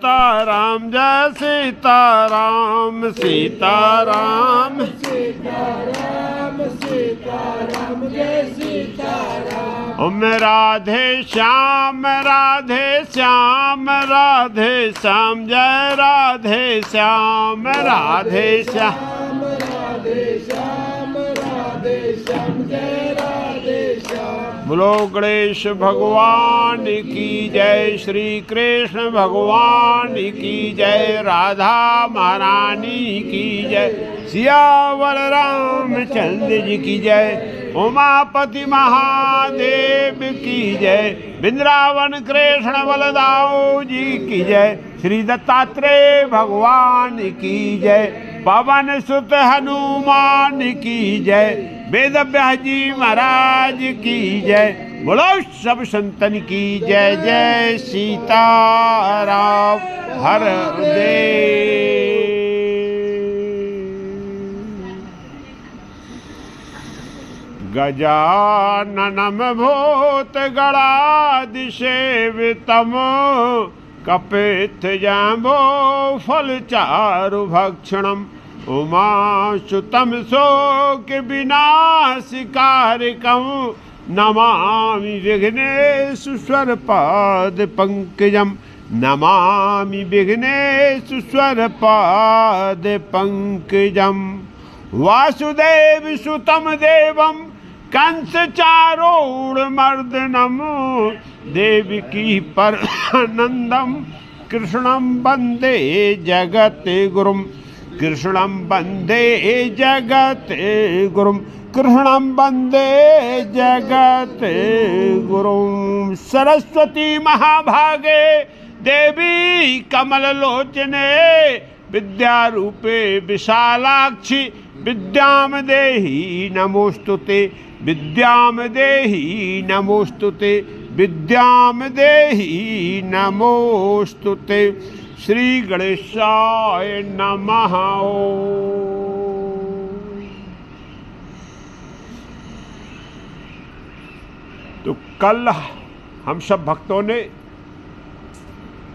सीताराम जय सीताराम सीताराम सीताराम सीताराम जय सीताराम। ओम राधे श्याम राधे श्याम राधे श्याम जय राधे श्याम राधे श्याम राधे श्याम राधे श्याम जय राधे श्याम। बोलो गणेश भगवान की जय, श्री कृष्ण भगवान की जय, राधा महारानी की जय, सियावर रामचंद्र जी की जय, उमापति महादेव की जय, वृंदावन कृष्ण बलदाऊ जी की जय, श्री दत्तात्रेय भगवान की जय, पवन सुत हनुमान की जय, वेद व्यास जी महाराज की जय। बोलो सब संतन की जय। जय सीताराम हर देव। गजाननम भूत गणाधि सेवितम कपित जाम्बो फल चारु भक्षणम उमासुतम शोक विनाशिकारकं नमामि विघ्नेश्वर पाद पंकजम, नमामि विघ्नेश्वर पाद पंकजम। वासुदेव सुतम देवम कंस चारूढ़मर्दनम, देवकी परमानंदम कृष्णं वंदे जगत गुरुम, कृष्णं वंदे जगत गुरुम, कृष्णं वंदे जगत गुरुम। सरस्वती महाभागे देवी कमललोचने, विद्यारूपे विशालाक्षी विद्याम देहि नमोस्तुते, विद्याम देहि नमोस्तुते, विद्याम देहि नमोस्तुते। श्री गणेशाय नमः। तो कल हम सब भक्तों ने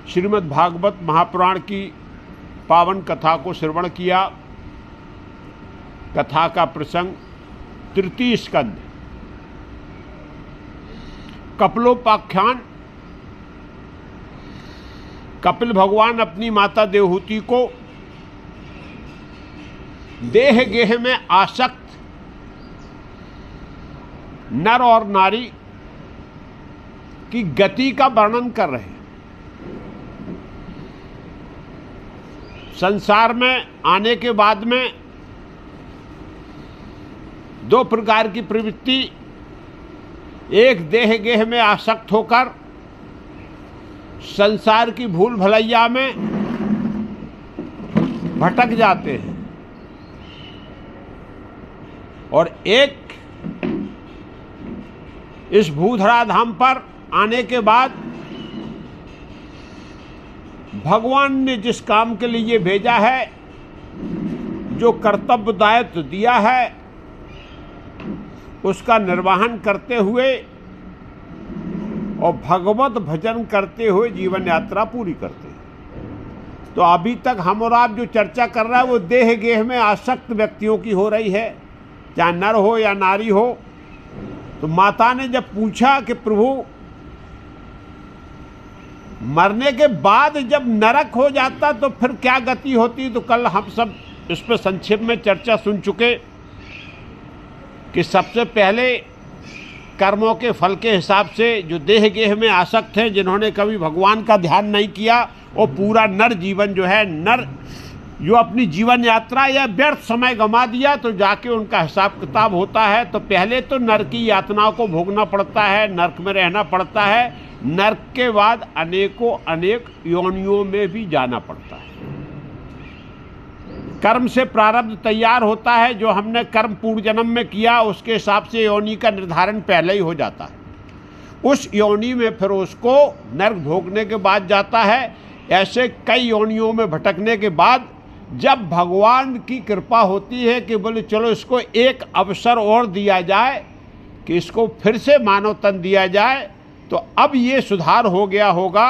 श्रीमद् भागवत महापुराण की पावन कथा को श्रवण किया। कथा का प्रसंग तृतीय स्कंद कपिलोपाख्यान। कपिल भगवान अपनी माता देवहूति को देह गेह में आसक्त नर और नारी की गति का वर्णन कर रहे हैं। संसार में आने के बाद में दो प्रकार की प्रवृत्ति, एक देह गेह में आसक्त होकर संसार की भूल भलैया में भटक जाते हैं, और एक इस भूधराधाम पर आने के बाद भगवान ने जिस काम के लिए भेजा है, जो कर्तव्य दायित्व दिया है, उसका निर्वहन करते हुए और भगवत भजन करते हुए जीवन यात्रा पूरी करते हैं। तो अभी तक हम और आप जो चर्चा कर रहा है वो देह गेह में आसक्त व्यक्तियों की हो रही है, चाहे नर हो या नारी हो। तो माता ने जब पूछा कि प्रभु मरने के बाद जब नरक हो जाता तो फिर क्या गति होती, तो कल हम सब इस पर संक्षेप में चर्चा सुन चुके कि सबसे पहले कर्मों के फल के हिसाब से जो देह गेह में आसक्त हैं, जिन्होंने कभी भगवान का ध्यान नहीं किया, वो पूरा नर जीवन जो है, नर जो अपनी जीवन यात्रा या व्यर्थ समय गंवा दिया, तो जाके उनका हिसाब किताब होता है। तो पहले तो नरक की यातनाओं को भोगना पड़ता है, नरक में रहना पड़ता है। नरक के बाद अनेक योनियों में भी जाना पड़ता है। कर्म से प्रारब्ध तैयार होता है, जो हमने कर्म पूर्व जन्म में किया उसके हिसाब से योनि का निर्धारण पहले ही हो जाता है। उस योनि में फिर उसको नरक भोगने के बाद जाता है। ऐसे कई योनियों में भटकने के बाद जब भगवान की कृपा होती है कि बोले चलो इसको एक अवसर और दिया जाए कि इसको फिर से मानव तन दिया जाए, तो अब ये सुधार हो गया होगा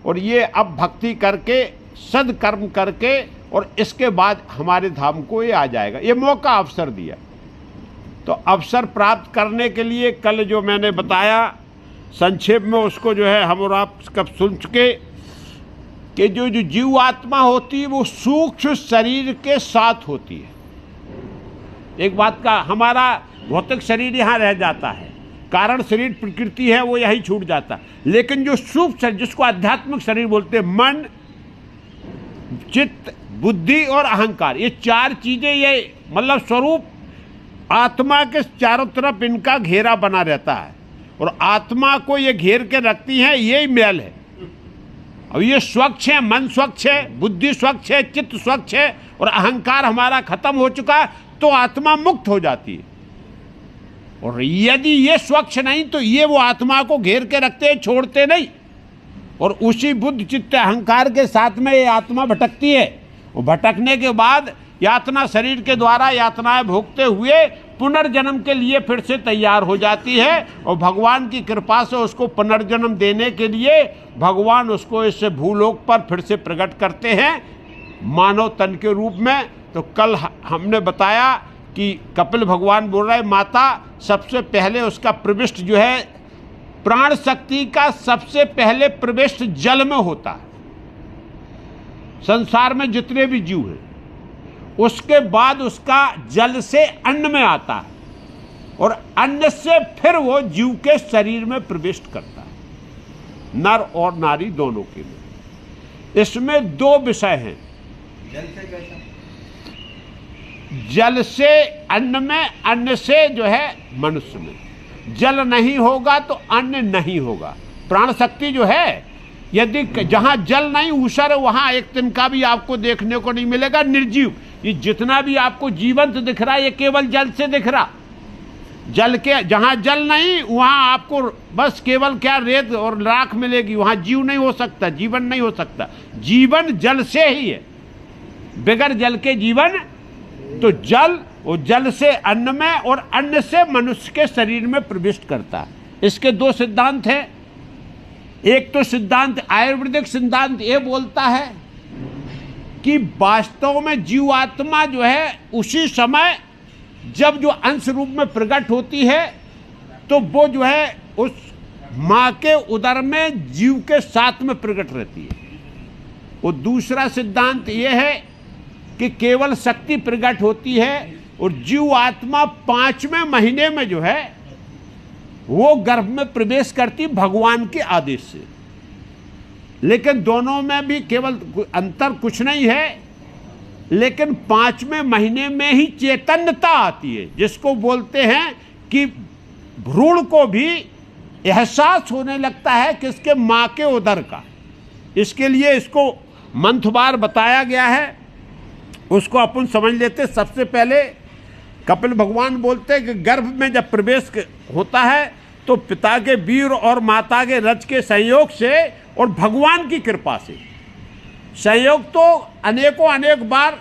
और ये अब भक्ति करके सदकर्म करके और इसके बाद हमारे धाम को ये आ जाएगा। ये मौका अवसर दिया। तो अवसर प्राप्त करने के लिए कल जो मैंने बताया संक्षेप में उसको जो है हम और आप कब सुन चुके कि जो जीव आत्मा होती है वो सूक्ष्म शरीर के साथ होती है। एक बात का, हमारा भौतिक शरीर यहाँ रह जाता है, कारण शरीर प्रकृति है वो यही छूट जाता है, लेकिन जो सूक्ष्म शरीर जिसको आध्यात्मिक शरीर बोलते हैं, मन, चित्त, बुद्धि और अहंकार, ये चार चीजें, ये मतलब स्वरूप आत्मा के चारों तरफ इनका घेरा बना रहता है और आत्मा को ये घेर के रखती है, यही मैल है। अब ये स्वच्छ है, मन स्वच्छ है, बुद्धि स्वच्छ है, चित्त स्वच्छ है और अहंकार हमारा खत्म हो चुका है, तो आत्मा मुक्त हो जाती है। और यदि ये स्वच्छ नहीं तो ये वो आत्मा को घेर के रखते हैं, छोड़ते नहीं, और उसी बुद्धि चित्त अहंकार के साथ में ये आत्मा भटकती है। और भटकने के बाद यातना शरीर के द्वारा यातनाएं भोगते हुए पुनर्जन्म के लिए फिर से तैयार हो जाती है और भगवान की कृपा से उसको पुनर्जन्म देने के लिए भगवान उसको इस भूलोक पर फिर से प्रकट करते हैं मानव तन के रूप में। तो कल हमने बताया कि कपिल भगवान बोल रहे माता सबसे पहले उसका प्रविष्ट जो है प्राण शक्ति का सबसे पहले प्रविष्ट जल में होता है। संसार में जितने भी जीव हैं उसके बाद उसका जल से अन्न में आता है और अन्न से फिर वो जीव के शरीर में प्रविष्ट करता है, नर और नारी दोनों के लिए। इसमें दो विषय हैं। जल से कैसा? जल से अन्न में, अन्न से जो है मनुष्य में। जल नहीं होगा तो अन्न नहीं होगा। प्राण शक्ति जो है, यदि जहां जल नहीं ऊसर वहां एक तिनका भी आपको देखने को नहीं मिलेगा, निर्जीव। ये जितना भी आपको जीवंत दिख रहा है ये केवल जल से दिख रहा। जल के जहां जल नहीं वहां आपको बस केवल क्या रेत और राख मिलेगी, वहां जीव नहीं हो सकता, जीवन नहीं हो सकता। जीवन जल से ही है, बगैर जल के जीवन। तो जल और जल से अन्न में और अन्न से मनुष्य के शरीर में प्रविष्ट करता है। इसके दो सिद्धांत हैं। एक तो सिद्धांत आयुर्वेदिक सिद्धांत ये बोलता है कि वास्तव में जीवात्मा जो है उसी समय जब जो अंश रूप में प्रकट होती है तो वो जो है उस माँ के उदर में जीव के साथ में प्रकट रहती है। और दूसरा सिद्धांत ये है कि केवल शक्ति प्रकट होती है और जीव आत्मा 5वें महीने में जो है वो गर्भ में प्रवेश करती भगवान के आदेश से। लेकिन दोनों में भी केवल अंतर कुछ नहीं है, लेकिन 5वें महीने में ही चैतन्यता आती है, जिसको बोलते हैं कि भ्रूण को भी एहसास होने लगता है किसके माँ के उदर का। इसके लिए इसको मंथवार बताया गया है, उसको अपन समझ लेते। सबसे पहले कपिल भगवान बोलते हैं कि गर्भ में जब प्रवेश होता है तो पिता के वीर और माता के रज के संयोग से और भगवान की कृपा से, संयोग तो अनेकों अनेक बार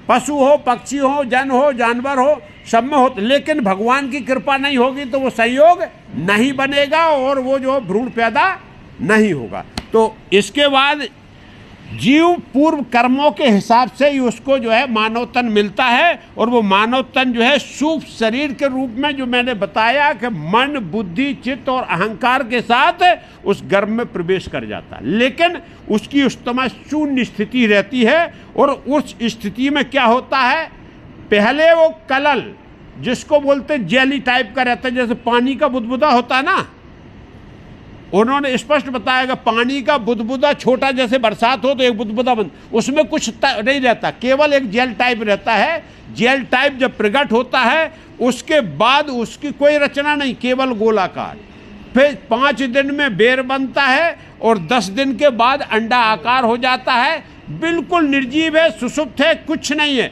पशु हो, पक्षी हो, जन हो, जानवर हो, सब में हो, लेकिन भगवान की कृपा नहीं होगी तो वो संयोग नहीं बनेगा और वो जो भ्रूण पैदा नहीं होगा। तो इसके बाद जीव पूर्व कर्मों के हिसाब से ही उसको जो है मानव तन मिलता है और वो मानव तन जो है सूक्ष्म शरीर के रूप में, जो मैंने बताया कि मन, बुद्धि, चित्त और अहंकार के साथ उस गर्भ में प्रवेश कर जाता है। लेकिन उसकी उस समय शून्य स्थिति रहती है और उस स्थिति में क्या होता है, पहले वो कलल जिसको बोलते जेली टाइप का रहता है, जैसे पानी का बुदबुदा होता है ना, उन्होंने स्पष्ट बताया कि पानी का बुदबुदा छोटा, जैसे बरसात हो तो एक बुदबुदा बन, उसमें कुछ नहीं रहता, केवल एक जेल टाइप रहता है। जेल टाइप जब प्रकट होता है उसके बाद उसकी कोई रचना नहीं, केवल गोलाकार। फिर 5 दिन में बेर बनता है और 10 दिन के बाद अंडा आकार हो जाता है। बिल्कुल निर्जीव है, सुषुप्त है, कुछ नहीं है।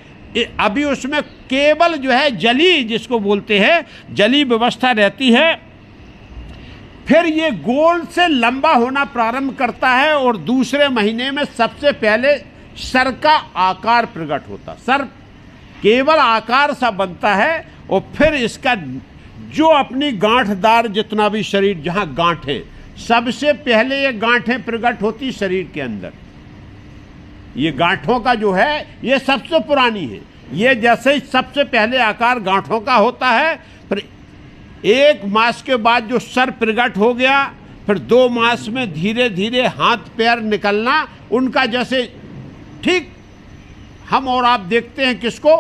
अभी उसमें केवल जो है जली, जिसको बोलते हैं जली व्यवस्था रहती है। फिर ये गोल से लंबा होना प्रारंभ करता है और दूसरे महीने में सबसे पहले सर का आकार प्रकट होता, सर केवल आकार सा बनता है। और फिर इसका जो अपनी गांठदार जितना भी शरीर, जहाँ गांठ है, सबसे पहले ये गांठें प्रकट होती शरीर के अंदर। ये गांठों का जो है ये सबसे पुरानी है। ये जैसे ही सबसे पहले आकार गांठों का होता है, फिर 1 मास के बाद जो सर प्रकट हो गया, फिर 2 मास में धीरे धीरे हाथ पैर निकलना उनका, जैसे ठीक हम और आप देखते हैं किसको,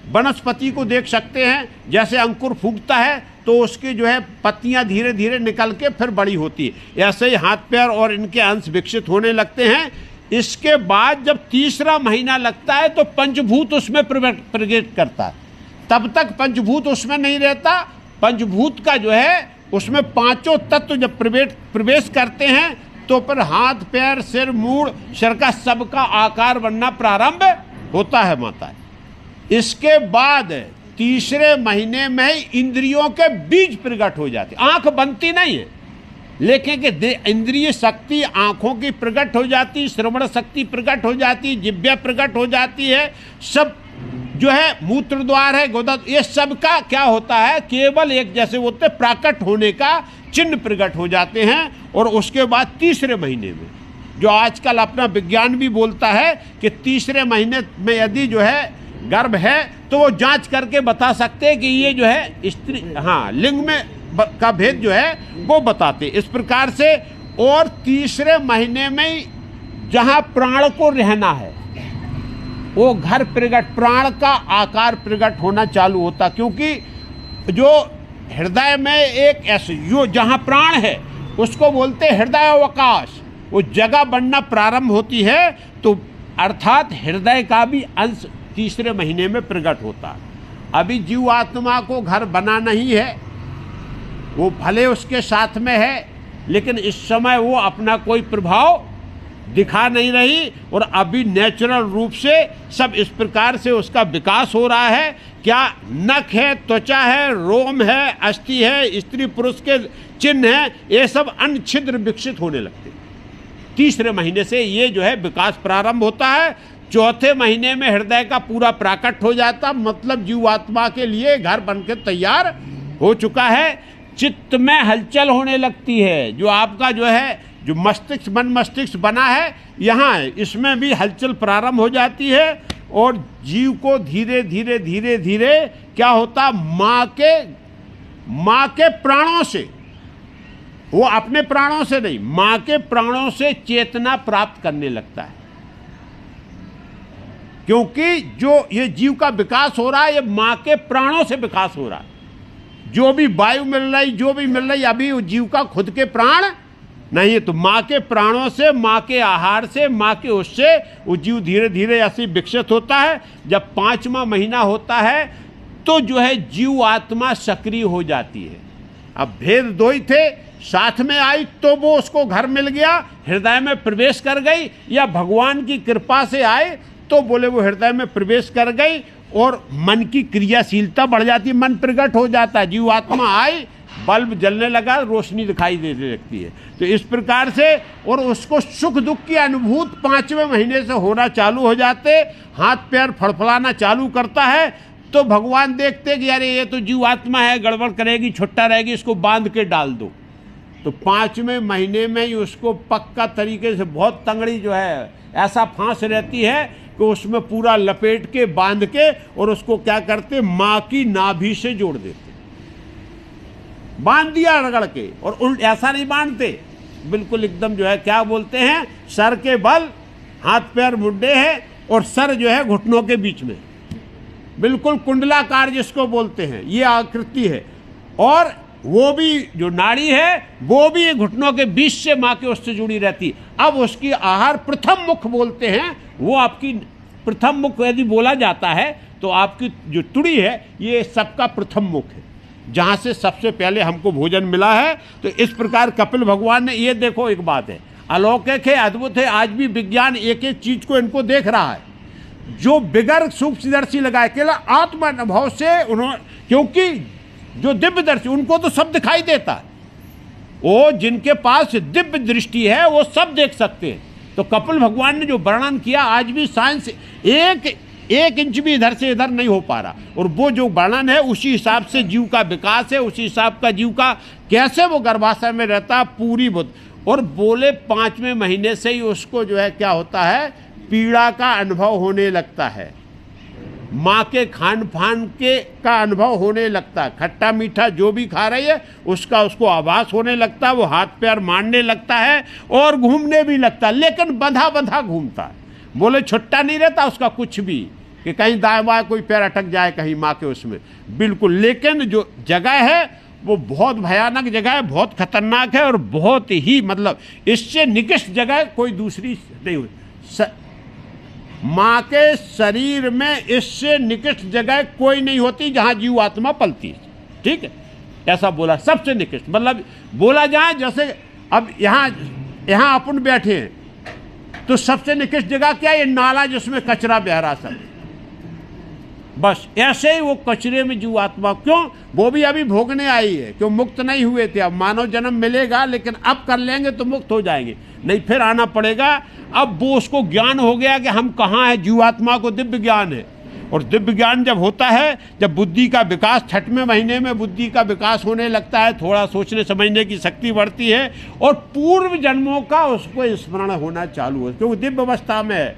वनस्पति को देख सकते हैं, जैसे अंकुर फूटता है तो उसकी जो है पत्तियां धीरे धीरे निकल के फिर बड़ी होती है, ऐसे ही हाथ पैर और इनके अंश विकसित होने लगते हैं। इसके बाद जब तीसरा महीना लगता है तो पंचभूत उसमें प्रवेश करता है। तब तक पंचभूत उसमें नहीं रहता। पंचभूत का जो है उसमें 5 तत्व जब प्रवेश करते हैं तो फिर हाथ पैर सिर मूड़ सिर का सबका आकार बनना प्रारंभ होता है माता। इसके बाद तीसरे महीने में ही इंद्रियों के बीज प्रकट हो जाते। आंख बनती नहीं है, लेकिन कि इंद्रिय शक्ति आंखों की प्रकट हो जाती, श्रवण शक्ति प्रकट हो जाती, जिह्वा प्रकट हो जाती है, सब जो है मूत्र द्वार है, गोदा, ये सब का क्या होता है, केवल एक जैसे होते प्राकट होने का चिन्ह प्रकट हो जाते हैं। और उसके बाद तीसरे महीने में जो आजकल अपना विज्ञान भी बोलता है कि तीसरे महीने में यदि जो है गर्भ है तो वो जांच करके बता सकते हैं कि ये जो है स्त्री, हाँ, लिंग में का भेद जो है वो बताते इस प्रकार से। और तीसरे महीने में जहां प्राण को रहना है वो घर प्रकट, प्राण का आकार प्रकट होना चालू होता, क्योंकि जो हृदय में एक ऐसे जो जहां प्राण है उसको बोलते हृदय अवकाश, वो जगह बनना प्रारंभ होती है। तो अर्थात हृदय का भी अंश तीसरे महीने में प्रकट होता। अभी जीव आत्मा को घर बना नहीं है, वो भले उसके साथ में है, लेकिन इस समय वो अपना कोई प्रभाव दिखा नहीं रही। और अभी नेचुरल रूप से सब इस प्रकार से उसका विकास हो रहा है। क्या नख है, त्वचा है, रोम है, अस्थि है, स्त्री पुरुष के चिन्ह हैं, ये सब अन्य छिद्र विकसित होने लगते। तीसरे महीने से ये जो है विकास प्रारंभ होता है। चौथे महीने में हृदय का पूरा प्राकट हो जाता, मतलब जीवात्मा के लिए घर बनकर तैयार हो चुका है। चित्त में हलचल होने लगती है, जो आपका जो है जो मस्तिष्क मन मस्तिष्क बना है यहाँ है, इसमें भी हलचल प्रारंभ हो जाती है। और जीव को धीरे धीरे धीरे धीरे क्या होता, माँ के प्राणों से, वो अपने प्राणों से नहीं, माँ के प्राणों से चेतना प्राप्त करने लगता है। क्योंकि जो ये जीव का विकास हो रहा है ये माँ के प्राणों से विकास हो रहा है। जो भी वायु मिल रही, जो भी मिल रही, अभी जीव का खुद के प्राण नहीं है, तो माँ के प्राणों से, माँ के आहार से, माँ के उससे वो जीव धीरे धीरे ऐसे विकसित होता है। जब 5वां महीना होता है तो जो है जीव आत्मा सक्रिय हो जाती है। अब भेद 2 ही थे, साथ में आई तो वो उसको घर मिल गया, हृदय में प्रवेश कर गई, या भगवान की कृपा से आए तो बोले वो हृदय में प्रवेश कर गई और मन की क्रियाशीलता बढ़ जाती, मन प्रकट हो जाता है, जीवात्मा आई, बल्ब जलने लगा, रोशनी दिखाई देने लगती है। तो इस प्रकार से, और उसको सुख दुख की अनुभूति 5वें महीने से होना चालू हो जाते, हाथ पैर फड़फड़ाना चालू करता है। तो भगवान देखते कि अरे ये तो जीवात्मा है, गड़बड़ करेगी, छुट्टा रहेगी, इसको बांध के डाल दो। तो 5वें महीने में ही उसको पक्का तरीके से, बहुत तंगड़ी जो है ऐसा फांस रहती है कि उसमें पूरा लपेट के बांध के और उसको क्या करते, माँ की नाभि से जोड़ देते, बांध दिया रगड़ के। और ऐसा नहीं बांधते, बिल्कुल एकदम जो है क्या बोलते हैं, सर के बल, हाथ पैर मुड्डे हैं और सर जो है घुटनों के बीच में, बिल्कुल कुंडलाकार जिसको बोलते हैं, ये आकृति है। और वो भी जो नाड़ी है वो भी घुटनों के बीच से माँ के उससे जुड़ी रहती। अब उसकी आहार प्रथम मुख बोलते हैं, वो आपकी प्रथम मुख यदि बोला जाता है तो आपकी जो तुड़ी है ये सबका प्रथम मुख है, जहाँ से सबसे पहले हमको भोजन मिला है। तो इस प्रकार कपिल भगवान ने, ये देखो एक बात है, अलौकिक है, अद्भुत है, आज भी विज्ञान एक एक चीज को इनको देख रहा है। जो बिगर सूक्ष्मदर्शी लगाए, केवल आत्म अनुभव से उन्होंने, क्योंकि जो दिव्यदर्शी उनको तो सब दिखाई देता है, वो जिनके पास दिव्य दृष्टि है वो सब देख सकते हैं। तो कपिल भगवान ने जो वर्णन किया, आज भी साइंस एक इंच भी इधर से इधर नहीं हो पा रहा, और वो जो वर्णन है उसी हिसाब से जीव का विकास है, उसी हिसाब का जीव का कैसे वो गर्भाशय में रहता, पूरी बुद्ध। और बोले 5वें महीने से ही उसको जो है क्या होता है, पीड़ा का अनुभव होने लगता है, माँ के खान पान के का अनुभव होने लगता है, खट्टा मीठा जो भी खा रही है उसका उसको आभास होने लगता है, वो हाथ पैर मारने लगता है और घूमने भी लगता है, लेकिन बंधा बंधा घूमता है। बोले छुट्टा नहीं रहता उसका कुछ भी, कि कहीं दाएं बाएं कोई पैर अटक जाए कहीं माँ के उसमें, बिल्कुल। लेकिन जो जगह है वो बहुत भयानक जगह है, बहुत खतरनाक है और बहुत ही मतलब इससे निकृष्ट जगह कोई दूसरी नहीं हुई। माँ के शरीर में इससे निकृष्ट जगह कोई नहीं होती जहाँ जीव आत्मा पलती है, ठीक है, ऐसा बोला, सबसे निकृष्ट। मतलब बोला जाए जैसे अब यहाँ अपन बैठे हैं तो सबसे निकृष्ट जगह क्या है, ये नाला जिसमें कचरा बह रहा सब, बस ऐसे ही वो कचरे में जीव आत्मा, क्यों, वो भी अभी भोगने आई है, क्यों मुक्त नहीं हुए थे। अब मानव जन्म मिलेगा लेकिन अब कर लेंगे तो मुक्त हो जाएंगे, नहीं फिर आना पड़ेगा। अब वो उसको ज्ञान हो गया कि हम कहाँ हैं, जीवात्मा को दिव्य ज्ञान है। और दिव्य ज्ञान जब होता है, जब बुद्धि का विकास 6वें महीने में बुद्धि का विकास होने लगता है, थोड़ा सोचने समझने की शक्ति बढ़ती है और पूर्व जन्मों का उसको स्मरण होना चालू है, क्योंकि दिव्य अवस्था में है।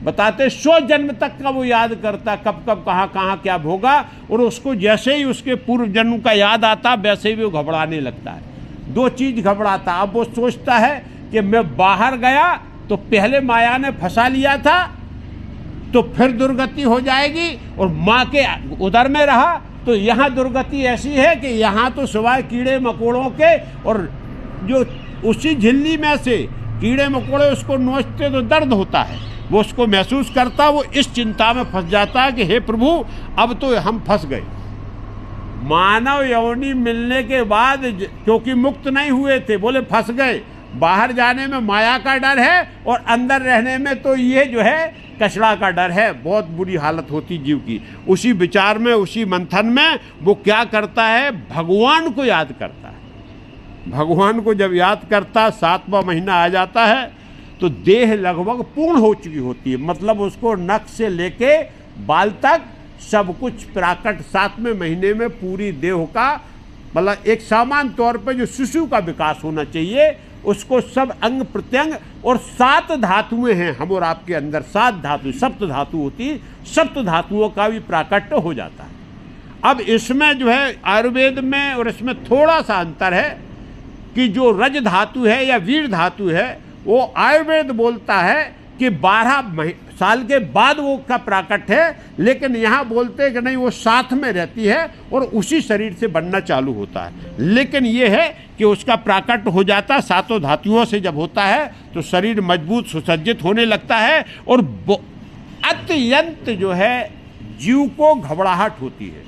बताते 100 जन्म तक का वो याद करता, कब कब कहाँ क्या भोगा, और उसको जैसे ही उसके पूर्व जन्म का याद आता वैसे ही वो घबराने लगता है। 2 चीज़ घबराता, अब वो सोचता है कि मैं बाहर गया तो पहले माया ने फंसा लिया था तो फिर दुर्गति हो जाएगी, और माँ के उदर में रहा तो यहाँ दुर्गति ऐसी है कि यहाँ तो सिवाय कीड़े मकोड़ों के, और जो उसी झिल्ली में से कीड़े मकोड़े उसको नोचते तो दर्द होता है, वो उसको महसूस करता, वो इस चिंता में फंस जाता है कि हे प्रभु अब तो हम फंस गए। मानव योनि मिलने के बाद क्योंकि मुक्त नहीं हुए थे, बोले फंस गए। बाहर जाने में माया का डर है और अंदर रहने में तो ये जो है कचरा का डर है, बहुत बुरी हालत होती जीव की। उसी विचार में, उसी मंथन में वो क्या करता है, भगवान को याद करता है। भगवान को जब याद करता, 7वां महीना आ जाता है तो देह लगभग पूर्ण हो चुकी होती है, मतलब उसको नख से लेके बाल तक सब कुछ प्राकट 7वें महीने में पूरी देह का, मतलब एक सामान्य तौर पे जो शिशु का विकास होना चाहिए उसको सब अंग प्रत्यंग, और 7 धातुएं हैं हम और आपके अंदर, 7 धातु, सप्त धातु होती, सप्त धातुओं का भी प्राकट्य हो जाता है। अब इसमें जो है आयुर्वेद में और इसमें थोड़ा सा अंतर है कि जो रज धातु है या वीर धातु है वो आयुर्वेद बोलता है कि 12 साल के बाद वो का प्राकट है, लेकिन यहाँ बोलते हैं कि नहीं वो साथ में रहती है और उसी शरीर से बनना चालू होता है। लेकिन ये है कि उसका प्राकट हो जाता है 7 धातुओं से, जब होता है तो शरीर मजबूत सुसज्जित होने लगता है और अत्यंत जो है जीव को घबराहट होती है।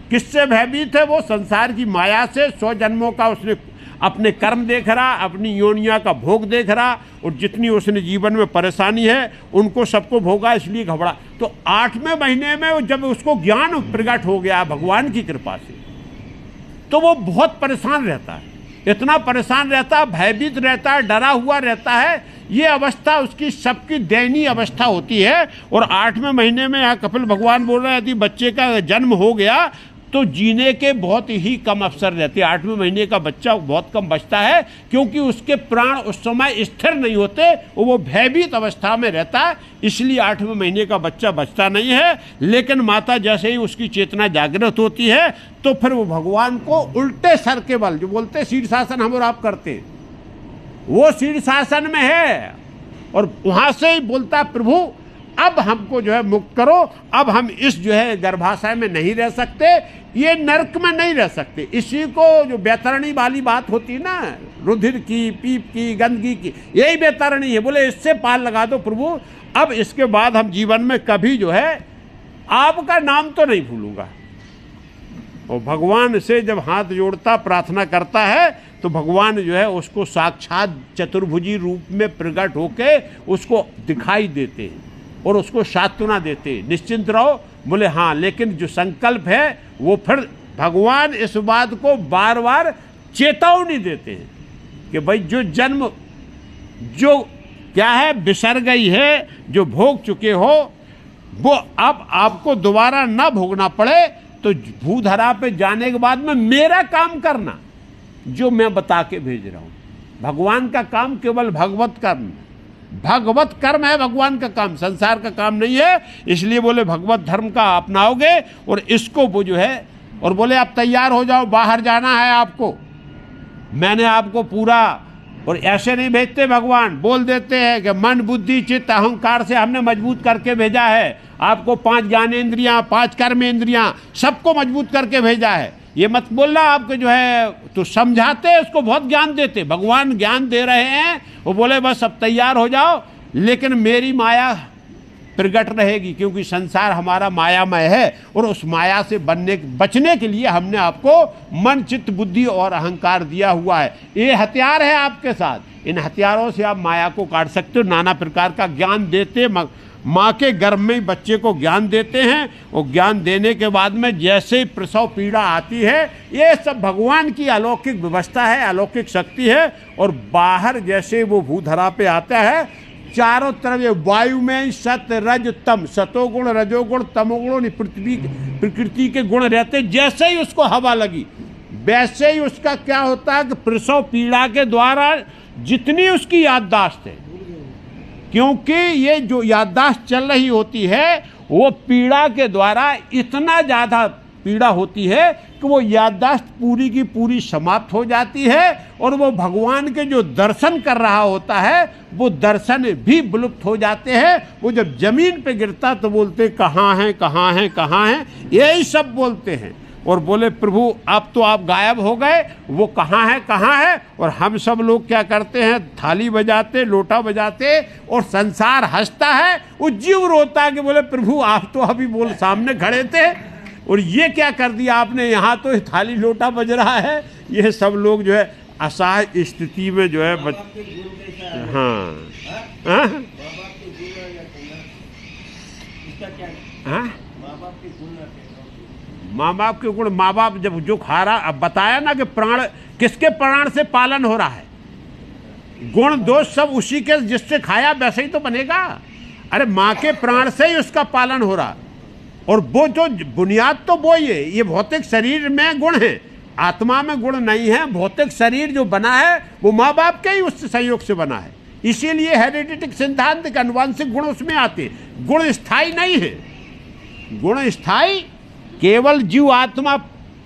किससे भयभीत है वो, संसार की माया से। 100 जन्मों का उसने अपने कर्म देख रहा, अपनी योनिया का भोग देख रहा, और जितनी उसने जीवन में परेशानी है उनको सबको भोगा, इसलिए घबरा। तो 8वें महीने में जब उसको ज्ञान प्रकट हो गया भगवान की कृपा से, तो वो बहुत परेशान रहता है, इतना परेशान रहता है, भयभीत रहता है, डरा हुआ रहता है। ये अवस्था उसकी सबकी दयनीय अवस्था होती है। और 8वें महीने में यहाँ कपिल भगवान बोल रहे हैं यदि बच्चे का जन्म हो गया तो जीने के बहुत ही कम अवसर रहते हैं। 8वें महीने का बच्चा बहुत कम बचता है, क्योंकि उसके प्राण उस समय स्थिर नहीं होते, वो भयभीत अवस्था में रहता है, इसलिए 8वें महीने का बच्चा बचता नहीं है। लेकिन माता जैसे ही उसकी चेतना जागृत होती है तो फिर वो भगवान को उल्टे सर के बल, जो बोलते शीर्षासन हम और आप करते हैं, वो शीर्षासन में है और वहाँ से ही बोलता प्रभु अब हमको जो है मुक्त करो, अब हम इस जो है गर्भाशय में नहीं रह सकते, ये नरक में नहीं रह सकते। इसी को जो बैतरणी वाली बात होती है ना, रुधिर की, पीप की, गंदगी की, यही बैतरणी है। बोले इससे पार लगा दो प्रभु, अब इसके बाद हम जीवन में कभी जो है आपका नाम तो नहीं भूलूंगा। और भगवान से जब हाथ जोड़ता प्रार्थना करता है तो भगवान जो है उसको साक्षात चतुर्भुजी रूप में प्रकट होके उसको दिखाई देते हैं और उसको सांत्वना देते हैं, निश्चिंत रहो। बोले हाँ, लेकिन जो संकल्प है वो फिर भगवान इस बात को बार बार चेतावनी देते हैं कि भाई जो जन्म जो क्या है बिसर गई है, जो भोग चुके हो, वो अब आपको दोबारा ना भोगना पड़े। तो भूधरा पे जाने के बाद में मेरा काम करना जो मैं बता के भेज रहा हूँ, भगवान का काम केवल भगवत कर्म, भगवत कर्म है भगवान का काम, संसार का काम नहीं है। इसलिए बोले भगवत धर्म का अपनाओगे और इसको वो जो है, और बोले आप तैयार हो जाओ, बाहर जाना है आपको, मैंने आपको पूरा, और ऐसे नहीं भेजते भगवान, बोल देते हैं कि मन बुद्धि चित्त अहंकार से हमने मजबूत करके भेजा है आपको, 5 ज्ञानेंद्रियां 5 कर्मेंद्रियां सबको मजबूत करके भेजा है। ये मत बोलना आपके जो है, तो समझाते उसको बहुत ज्ञान देते, भगवान ज्ञान दे रहे हैं। वो बोले बस अब तैयार हो जाओ, लेकिन मेरी माया प्रगट रहेगी, क्योंकि संसार हमारा मायामय है और उस माया से बचने के लिए हमने आपको मन चित्त बुद्धि और अहंकार दिया हुआ है। ये हथियार है आपके साथ, इन हथियारों से आप माया को काट सकते हो। नाना प्रकार का ज्ञान देते, माँ के गर्भ में ही बच्चे को ज्ञान देते हैं, और ज्ञान देने के बाद में जैसे ही प्रसव पीड़ा आती है, ये सब भगवान की अलौकिक व्यवस्था है, अलौकिक शक्ति है। और बाहर जैसे वो भूधरा पे आता है, चारों तरफ ये वायु में सत रज तम, सतोगुण रजोगुण तमोगुण पृथ्वी प्रकृति के गुण रहते, जैसे ही उसको हवा लगी वैसे ही उसका क्या होता है कि प्रसव पीड़ा के द्वारा जितनी उसकी याददाश्त है, क्योंकि ये जो याददाश्त चल रही होती है वो पीड़ा के द्वारा इतना ज़्यादा पीड़ा होती है कि वो याददाश्त पूरी की पूरी समाप्त हो जाती है, और वो भगवान के जो दर्शन कर रहा होता है वो दर्शन भी विलुप्त हो जाते हैं। वो जब जमीन पे गिरता तो बोलते कहाँ हैं कहाँ हैं कहाँ हैं, यही सब बोलते हैं। और बोले प्रभु अब तो आप गायब हो गए, वो कहाँ है। और हम सब लोग क्या करते हैं, थाली बजाते लोटा बजाते, और संसार हंसता है, वो जीव रोता है कि बोले प्रभु आप तो अभी बोल सामने खड़े थे और ये क्या कर दिया आपने, यहाँ तो थाली लोटा बज रहा है। ये सब लोग जो है असहाय स्थिति में जो है माँ बाप के गुण, माँ बाप जब जो खा रहा, अब बताया ना कि प्राण किसके प्राण से पालन हो रहा है, गुण दोष सब उसी के, जिससे खाया वैसे ही तो बनेगा। अरे माँ के प्राण से ही उसका पालन हो रहा, और वो जो बुनियाद तो वो ये भौतिक शरीर में गुण है, आत्मा में गुण नहीं है। भौतिक शरीर जो बना है वो माँ बाप के ही उस सहयोग से बना है, इसीलिए हेरिडिटिक सिद्धांत के अनुवांशिक गुण उसमें आते। गुण स्थायी नहीं है, गुण स्थायी केवल जीव आत्मा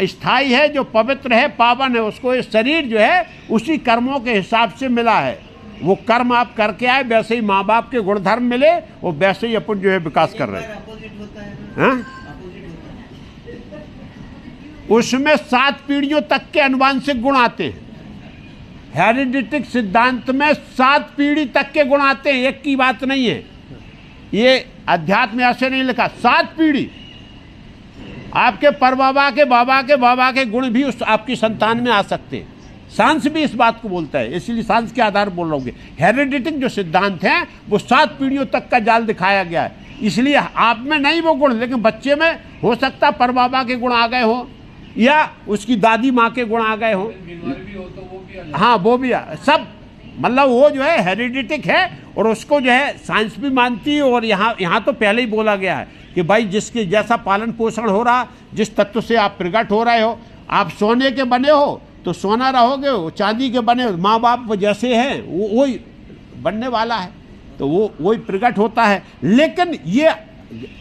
स्थायी है, जो पवित्र है पावन है, उसको ये शरीर जो है उसी कर्मों के हिसाब से मिला है। वो कर्म आप करके आए, वैसे ही माँ बाप के गुणधर्म मिले, और वैसे ही अपन जो है विकास कर रहे हैं। उसमें 7 पीढ़ियों तक के अनुवांशिक गुण आते हैं। हेरिडिटिक सिद्धांत में 7 पीढ़ी तक के गुण आते हैं, एक की बात नहीं है। ये अध्यात्म ऐसे नहीं लिखा, 7 पीढ़ी आपके परबाबा के बाबा के गुण भी उस आपकी संतान में आ सकते हैं। सांस भी इस बात को बोलता है, इसीलिए सांस के आधार पर बोल रहा हूँ। हेरिडिटिक जो सिद्धांत हैं वो 7 पीढ़ियों तक का जाल दिखाया गया है, इसलिए आप में नहीं वो गुण, लेकिन बच्चे में हो सकता परबाबा के गुण आ गए हो, या उसकी दादी माँ के गुण आ गए हो। हाँ वो भी सब, मतलब वो जो है हेरिडिटिक है, और उसको जो है साइंस भी मानती है। और यहाँ तो पहले ही बोला गया है कि भाई जिसके जैसा पालन पोषण हो रहा, जिस तत्व से आप प्रकट हो रहे हो, आप सोने के बने हो तो सोना रहोगे, वो चांदी के बने हो, माँ बाप जैसे हैं वो वही बनने वाला है, तो वो वही प्रकट होता है। लेकिन ये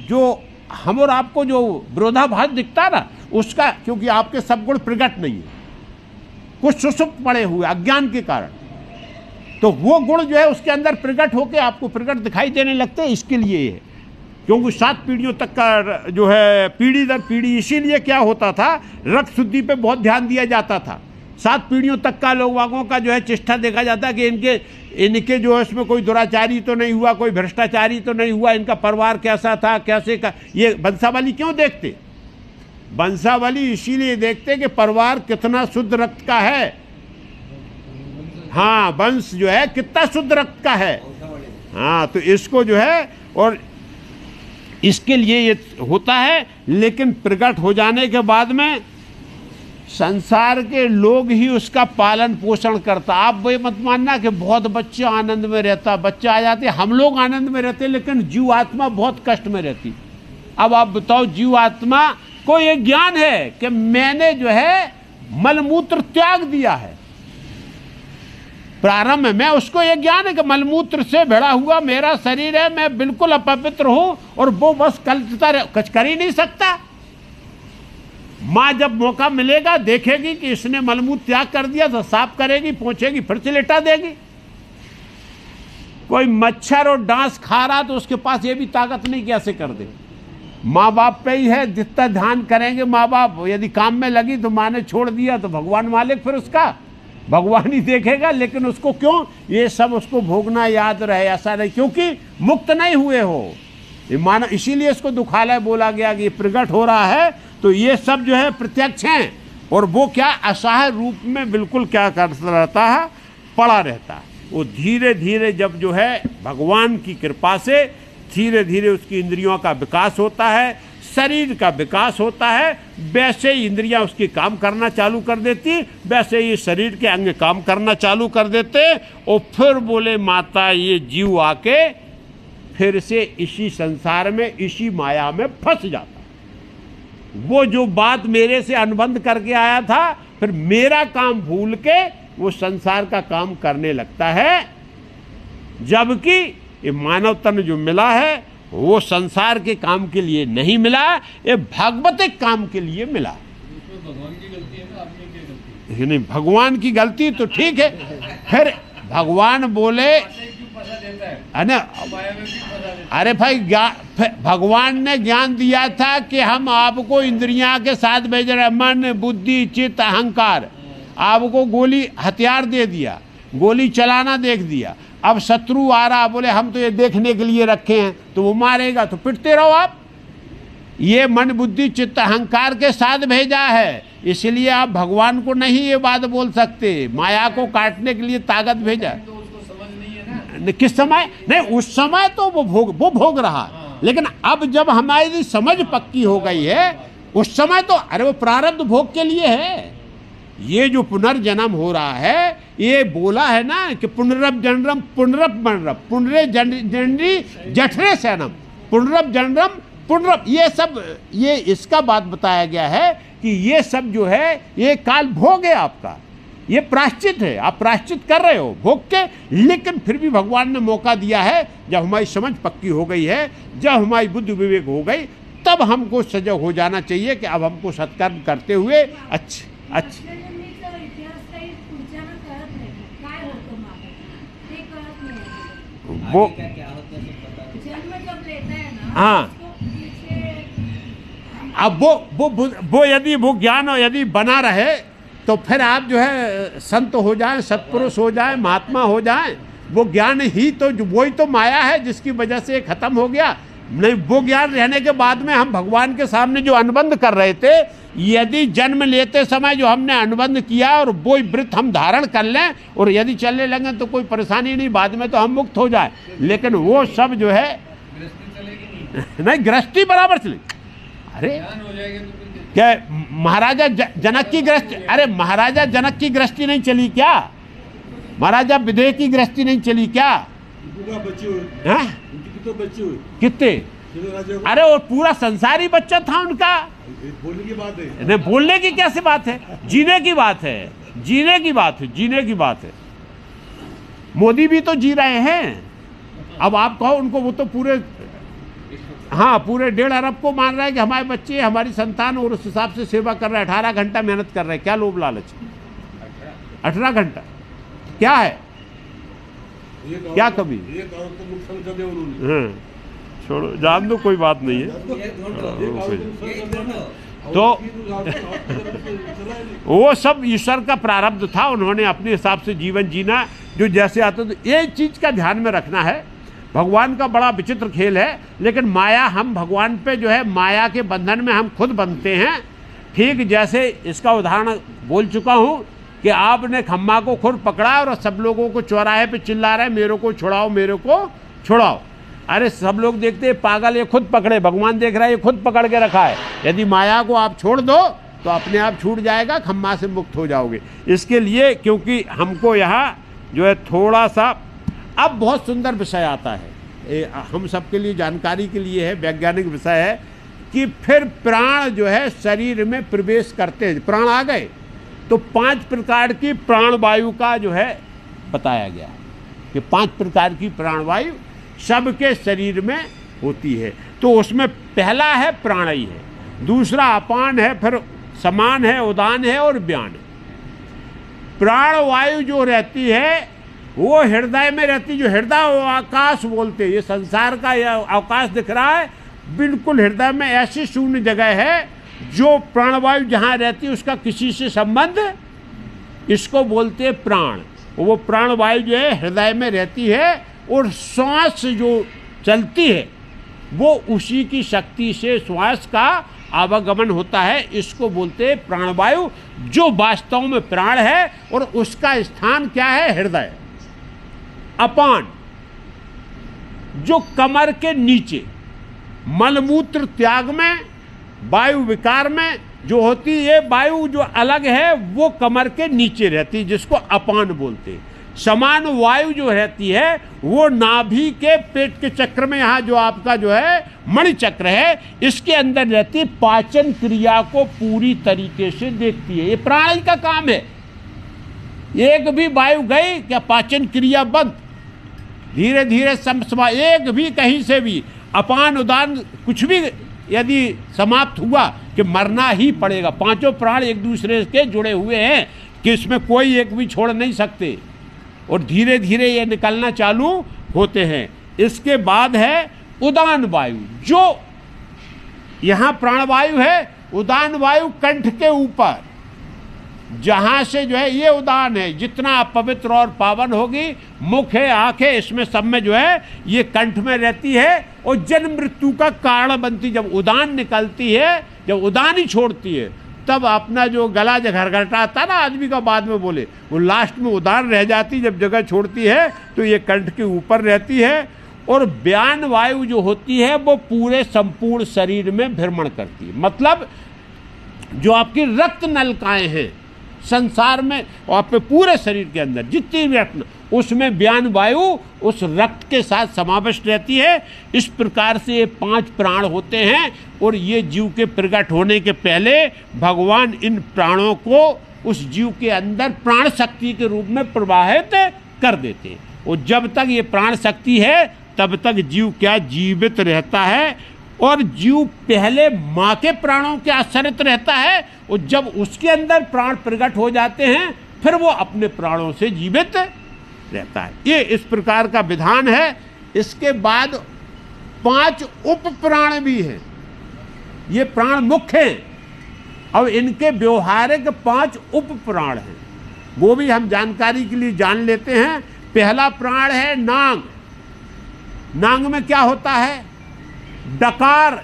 जो हम और आपको जो विरोधाभास दिखता ना, उसका, क्योंकि आपके सब गुण प्रकट नहीं है, कुछ सुसुप्त पड़े हुए अज्ञान के कारण, तो वो गुण जो है उसके अंदर प्रकट होकर आपको प्रकट दिखाई देने लगते हैं। इसके लिए है, क्योंकि 7 पीढ़ियों तक का जो है, पीढ़ी दर पीढ़ी, इसीलिए क्या होता था, रक्त शुद्धि पे बहुत ध्यान दिया जाता था। 7 पीढ़ियों तक का लोगों का जो है चेष्टा देखा जाता कि इनके जो है उसमें कोई दुराचारी तो नहीं हुआ, कोई भ्रष्टाचारी तो नहीं हुआ, इनका परिवार कैसा था, कैसे का। ये वंशावली क्यों देखते, वंशावली इसीलिए देखते कि परिवार कितना शुद्ध रक्त का है। हाँ, वंश जो है कितना शुद्ध रक्त का है। हाँ, तो इसको जो है, और इसके लिए ये होता है। लेकिन प्रकट हो जाने के बाद में संसार के लोग ही उसका पालन पोषण करता। आप ये मत मानना कि बहुत बच्चा आनंद में रहता, बच्चा आ जाते, हम लोग आनंद में रहते, लेकिन जीव आत्मा बहुत कष्ट में रहती। अब आप बताओ, जीव आत्मा को ये ज्ञान है कि मैंने जो है मलमूत्र त्याग दिया है, प्रारंभ में उसको ये ज्ञान है कि मलमूत्र से भिड़ा हुआ मेरा शरीर है, मैं बिल्कुल अपवित्र हूं, और वो बस कुछ कर ही नहीं सकता। माँ जब मौका मिलेगा देखेगी कि इसने मलमूत्र त्याग कर दिया तो साफ करेगी, पोंछेगी, फिर से लेटा देगी। कोई मच्छर और डांस खा रहा तो उसके पास ये भी ताकत नहीं कि ऐसे कर दे। माँ बाप पे ही है, जितना ध्यान करेंगे माँ बाप। यदि काम में लगी तो माँ ने छोड़ दिया तो भगवान मालिक, फिर उसका भगवान ही देखेगा। लेकिन उसको क्यों ये सब उसको भोगना याद रहे, ऐसा नहीं, क्योंकि मुक्त नहीं हुए हो। ये माना, इसीलिए इसको दुखालय बोला गया कि ये प्रकट हो रहा है तो ये सब जो है प्रत्यक्ष हैं, और वो क्या असहाय रूप में बिल्कुल क्या करता रहता है, पड़ा रहता है। वो धीरे धीरे जब जो है भगवान की कृपा से धीरे धीरे उसकी इंद्रियों का विकास होता है, शरीर का विकास होता है, वैसे ही इंद्रियां उसकी काम करना चालू कर देती, वैसे ही शरीर के अंग काम करना चालू कर देते। और फिर बोले माता ये जीव आके फिर से इसी संसार में, इसी माया में फंस जाता। वो जो बात मेरे से अनुबंध करके आया था, फिर मेरा काम भूल के वो संसार का काम करने लगता है। जबकि ये मानव तन जो मिला है वो संसार के काम के लिए नहीं मिला, ये भगवतिक काम के लिए मिला। भगवान की गलती है ना, आपकी क्या गलती? नहीं, भगवान की गलती तो ठीक है। फिर भगवान बोले अरे भाई भगवान ने ज्ञान दिया था कि हम आपको इंद्रियां के साथ भेज रहे, मन बुद्धि चित्त अहंकार, आपको गोली हथियार दे दिया, गोली चलाना देख दिया। अब शत्रु आ रहा, बोले हम तो ये देखने के लिए रखे हैं, तो वो मारेगा तो पिटते रहो आप। ये मन बुद्धि चित्त अहंकार के साथ भेजा है, इसलिए आप भगवान को नहीं ये बात बोल सकते। माया को काटने के लिए ताकत भेजा। तो उसको समझ नहीं है ना। किस समय नहीं, उस समय तो वो भोग रहा, लेकिन अब जब हमारी समझ पक्की हो गई है, उस समय तो अरे वो प्रारब्ध भोग के लिए है। ये जो पुनर्जन्म हो रहा है, ये बोला है ना कि पुनरप जनरम पुनरप मनरप पुनरे जनरी जठरे सैनम, पुनरप जनरम पुनरप, ये सब ये इसका बात बताया गया है कि ये सब जो है ये काल भोग है आपका, ये प्रायश्चित है, आप प्रायश्चित कर रहे हो भोग के। लेकिन फिर भी भगवान ने मौका दिया है, जब हमारी समझ पक्की हो गई है, जब हमारी बुद्धि विवेक हो गई, तब हमको सजग हो जाना चाहिए कि अब हमको सत्कर्म करते हुए अच्छे वो हाँ। अब वो यदि वो ज्ञान यदि बना रहे तो फिर आप जो है संत हो जाएं, सत्पुरुष हो जाएं, महात्मा हो जाएं। वो ज्ञान ही तो वही तो माया है जिसकी वजह से खत्म हो गया। नहीं, वो ज्ञान रहने के बाद में हम भगवान के सामने जो अनुबंध कर रहे थे, यदि जन्म लेते समय जो हमने अनुबंध किया और वो व्रत हम धारण कर लें और यदि चलने लगे तो कोई परेशानी नहीं, बाद में तो हम मुक्त हो जाए। लेकिन वो सब जो है नहीं, गृहस्थी बराबर चले। अरे क्या महाराजा जनक की गृहस्थी, अरे महाराजा जनक की गृहस्थी नहीं चली क्या? महाराजा विदेह की गृहस्थी नहीं चली क्या? कितने? अरे वो पूरा संसारी बच्चा था उनका। बोलने की बात है नहीं, बोलने की कैसी बात है, जीने की बात है, जीने की बात है, जीने की बात है। मोदी भी तो जी रहे हैं। अब आप कहो उनको, वो तो पूरे हाँ पूरे 1.5 अरब को मान रहा है कि हमारे बच्चे हमारी संतान, और उस हिसाब से सेवा कर रहे हैं, 18 घंटा मेहनत कर रहे हैं। क्या लोभ लालच? 18 घंटा क्या है, क्या कभी? छोड़ो, जान दो, कोई बात नहीं है। तो वो सब ईश्वर का प्रारब्ध था, उन्होंने अपने हिसाब से जीवन जीना जो जैसे आता। तो ये चीज का ध्यान में रखना है। भगवान का बड़ा विचित्र खेल है, लेकिन माया, हम भगवान पे जो है माया के बंधन में हम खुद बनते हैं। ठीक जैसे इसका उदाहरण बोल चुका हूँ कि आपने खम्मा को खुद पकड़ा और सब लोगों को चौराहे पे चिल्ला रहे मेरे को छुड़ाओ, मेरे को छुड़ाओ। अरे सब लोग देखते हैं पागल, ये खुद पकड़े, भगवान देख रहा है ये खुद पकड़ के रखा है। यदि माया को आप छोड़ दो तो अपने आप छूट जाएगा, खम्मा से मुक्त हो जाओगे। इसके लिए क्योंकि हमको यहाँ जो है थोड़ा सा, अब बहुत सुंदर विषय आता है, हम सबके लिए जानकारी के लिए है, वैज्ञानिक विषय है कि फिर प्राण जो है शरीर में प्रवेश करते हैं। प्राण आ गए तो 5 प्रकार की प्राण वायु का जो है बताया गया है कि 5 प्रकार की प्राणवायु सबके शरीर में होती है। तो उसमें पहला है प्राणई है, दूसरा अपान है, फिर समान है, उदान है और व्यान है। प्राणवायु जो रहती है वो हृदय में रहती, जो हृदय आकाश बोलते हैं। ये संसार का यह अवकाश दिख रहा है, बिल्कुल हृदय में ऐसी शून्य जगह है जो प्राणवायु जहाँ रहती है उसका किसी से संबंध, इसको बोलते हैं प्राण। वो प्राणवायु जो है हृदय में रहती है और श्वास जो चलती है वो उसी की शक्ति से श्वास का आवागमन होता है, इसको बोलते हैं प्राणवायु, जो वास्तव में प्राण है और उसका स्थान क्या है, हृदय। अपान जो कमर के नीचे मलमूत्र त्याग में, वायु विकार में जो होती है, वायु जो अलग है वो कमर के नीचे रहती है, जिसको अपान बोलते हैं। समान वायु जो रहती है वो नाभि के पेट के चक्र में, यहाँ जो आपका जो है मणि चक्र है, इसके अंदर रहती है, पाचन क्रिया को पूरी तरीके से देखती है। ये प्राणी का काम है। एक भी वायु गई क्या पाचन क्रिया बंद, धीरे धीरे एक भी कहीं से भी अपान उदान कुछ भी यदि समाप्त हुआ कि मरना ही पड़ेगा। पांचों प्राण एक दूसरे के जुड़े हुए हैं कि इसमें कोई एक भी छोड़ नहीं सकते, और धीरे धीरे ये निकलना चालू होते हैं। इसके बाद है उदान वायु, जो यहाँ प्राणवायु है, उदान वायु कंठ के ऊपर, जहाँ से जो है ये उदान है, जितना पवित्र और पावन होगी, मुख है, आंखें, इसमें सब में जो है ये कंठ में रहती है और जन्म मृत्यु का कारण बनती। जब उदान निकलती है, जब उदान ही छोड़ती है, तब अपना जो गला घरघराता ना आदमी का, बाद में बोले, वो लास्ट में उदान रह जाती। जब जगह छोड़ती है तो ये कंठ के ऊपर रहती है। और व्यान वायु जो होती है वो पूरे संपूर्ण शरीर में भ्रमण करती है। मतलब जो आपकी रक्त नलिकाएं हैं संसार में और आपके पूरे शरीर के अंदर जितनी भी रक्त, उसमें व्यान वायु उस रक्त के साथ समाविष्ट रहती है। इस प्रकार से ये 5 प्राण होते हैं और ये जीव के प्रकट होने के पहले भगवान इन प्राणों को उस जीव के अंदर प्राण शक्ति के रूप में प्रवाहित कर देते हैं। और जब तक ये प्राण शक्ति है तब तक जीव क्या जीवित रहता है, और जीव पहले माँ के प्राणों के आश्रित रहता है, और जब उसके अंदर प्राण प्रकट हो जाते हैं फिर वो अपने प्राणों से जीवित रहता है। ये इस प्रकार का विधान है। इसके बाद 5 उप प्राण भी हैं। ये प्राण मुख्य हैं, अब इनके व्यवहारिक 5 उप प्राण हैं, वो भी हम जानकारी के लिए जान लेते हैं। पहला प्राण है नांग। नांग में क्या होता है, डकार,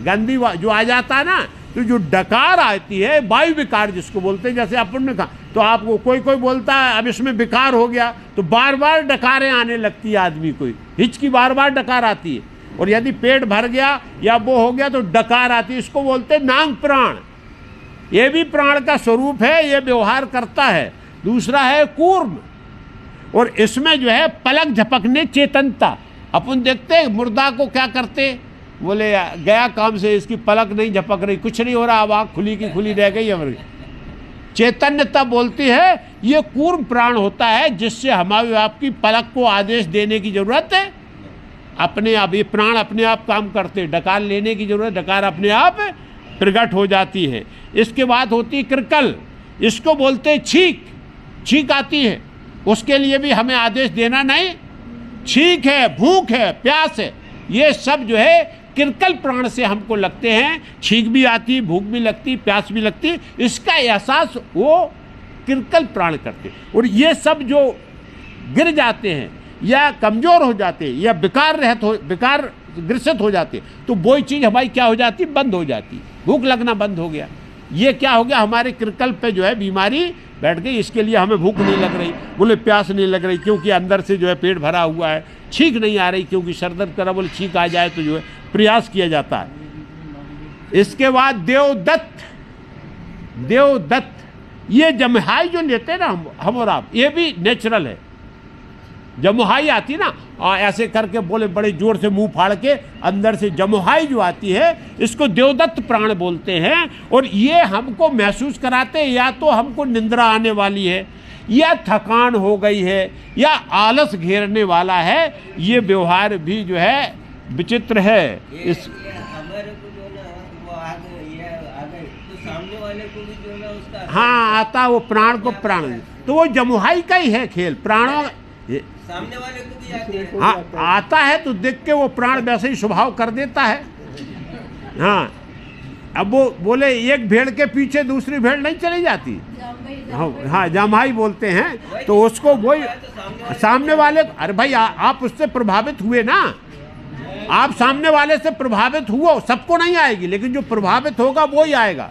गंदी जो आ जाता है ना, तो जो डकार आती है, वायु विकार जिसको बोलते हैं, जैसे अपन ने कहा, तो आपको कोई बोलता है अब इसमें विकार हो गया, तो बार बार डकारें आने लगती है आदमी को, हिचकी बार बार डकार आती है। और यदि पेट भर गया या वो हो गया तो डकार आती है, इसको बोलते हैं नांग प्राण। ये भी प्राण का स्वरूप है, ये व्यवहार करता है। दूसरा है कूर्म, और इसमें जो है पलक झपकने चेतनता। अपन देखते हैं मुर्दा को क्या करते, बोले गया काम से, इसकी पलक नहीं झपक रही, कुछ नहीं हो रहा, अब आँख खुली की खुली रह गई है। चैतन्यता बोलती है ये कूर्म प्राण होता है, जिससे हमारे आपकी पलक को आदेश देने की जरूरत है, अपने आप ये प्राण अपने आप काम करते, डकार लेने की जरूरत, डकार अपने आप प्रकट हो जाती है। इसके बाद होती है कृकल, इसको बोलते हैं छींक। छींक आती है, उसके लिए भी हमें आदेश देना नहीं, छींक है, भूख है, प्यास है, ये सब जो है कृकल प्राण से हमको लगते हैं। छींक भी आती, भूख भी लगती, प्यास भी लगती, इसका एहसास वो कृकल प्राण करते। और ये सब जो गिर जाते हैं या कमज़ोर हो जाते हैं या विकार ग्रसित हो जाते, तो वही चीज़ हमारी क्या हो जाती, बंद हो जाती, भूख लगना बंद हो गया। ये क्या हो गया, हमारे कृकल पे जो है बीमारी बैठ गई। इसके लिए हमें भूख नहीं लग रही, बोले प्यास नहीं लग रही क्योंकि अंदर से जो है पेट भरा हुआ है। छींक नहीं आ रही क्योंकि सर दर्द करा, बोले छींक आ जाए तो जो है प्रयास किया जाता है। इसके बाद देवदत्त। देवदत्त ये जमहाई जो लेते हैं ना हम और आप, ये भी नेचुरल है। जमुहाई आती ना, ऐसे करके बोले बड़े जोर से मुंह फाड़ के अंदर से जमुहाई जो आती है, इसको देवदत्त प्राण बोलते हैं। और ये हमको महसूस कराते हैं या तो हमको निंद्रा आने वाली है, या थकान हो गई है या आलस घेरने वाला है, ये व्यवहार भी जो है विचित्र है। इस हमारे को जो ना वो आ गए तो सामने वाले को भी जो ना उसका हाँ आता वो प्राण को प्राण, तो वो जमुहाई का ही है खेल प्राणों। सामने वाले को भी आते हैं। हाँ आता है तो देख के वो प्राण वैसे ही स्वभाव कर देता है। हाँ अब वो बोले एक भेड़ के पीछे दूसरी भेड़ नहीं चली जाती, हाँ जामाई बोलते हैं, तो उसको वही सामने वाले, अरे भाई आप उससे प्रभावित हुए ना, आप सामने वाले से प्रभावित हुआ, सबको नहीं आएगी, लेकिन जो प्रभावित होगा वो ही आएगा।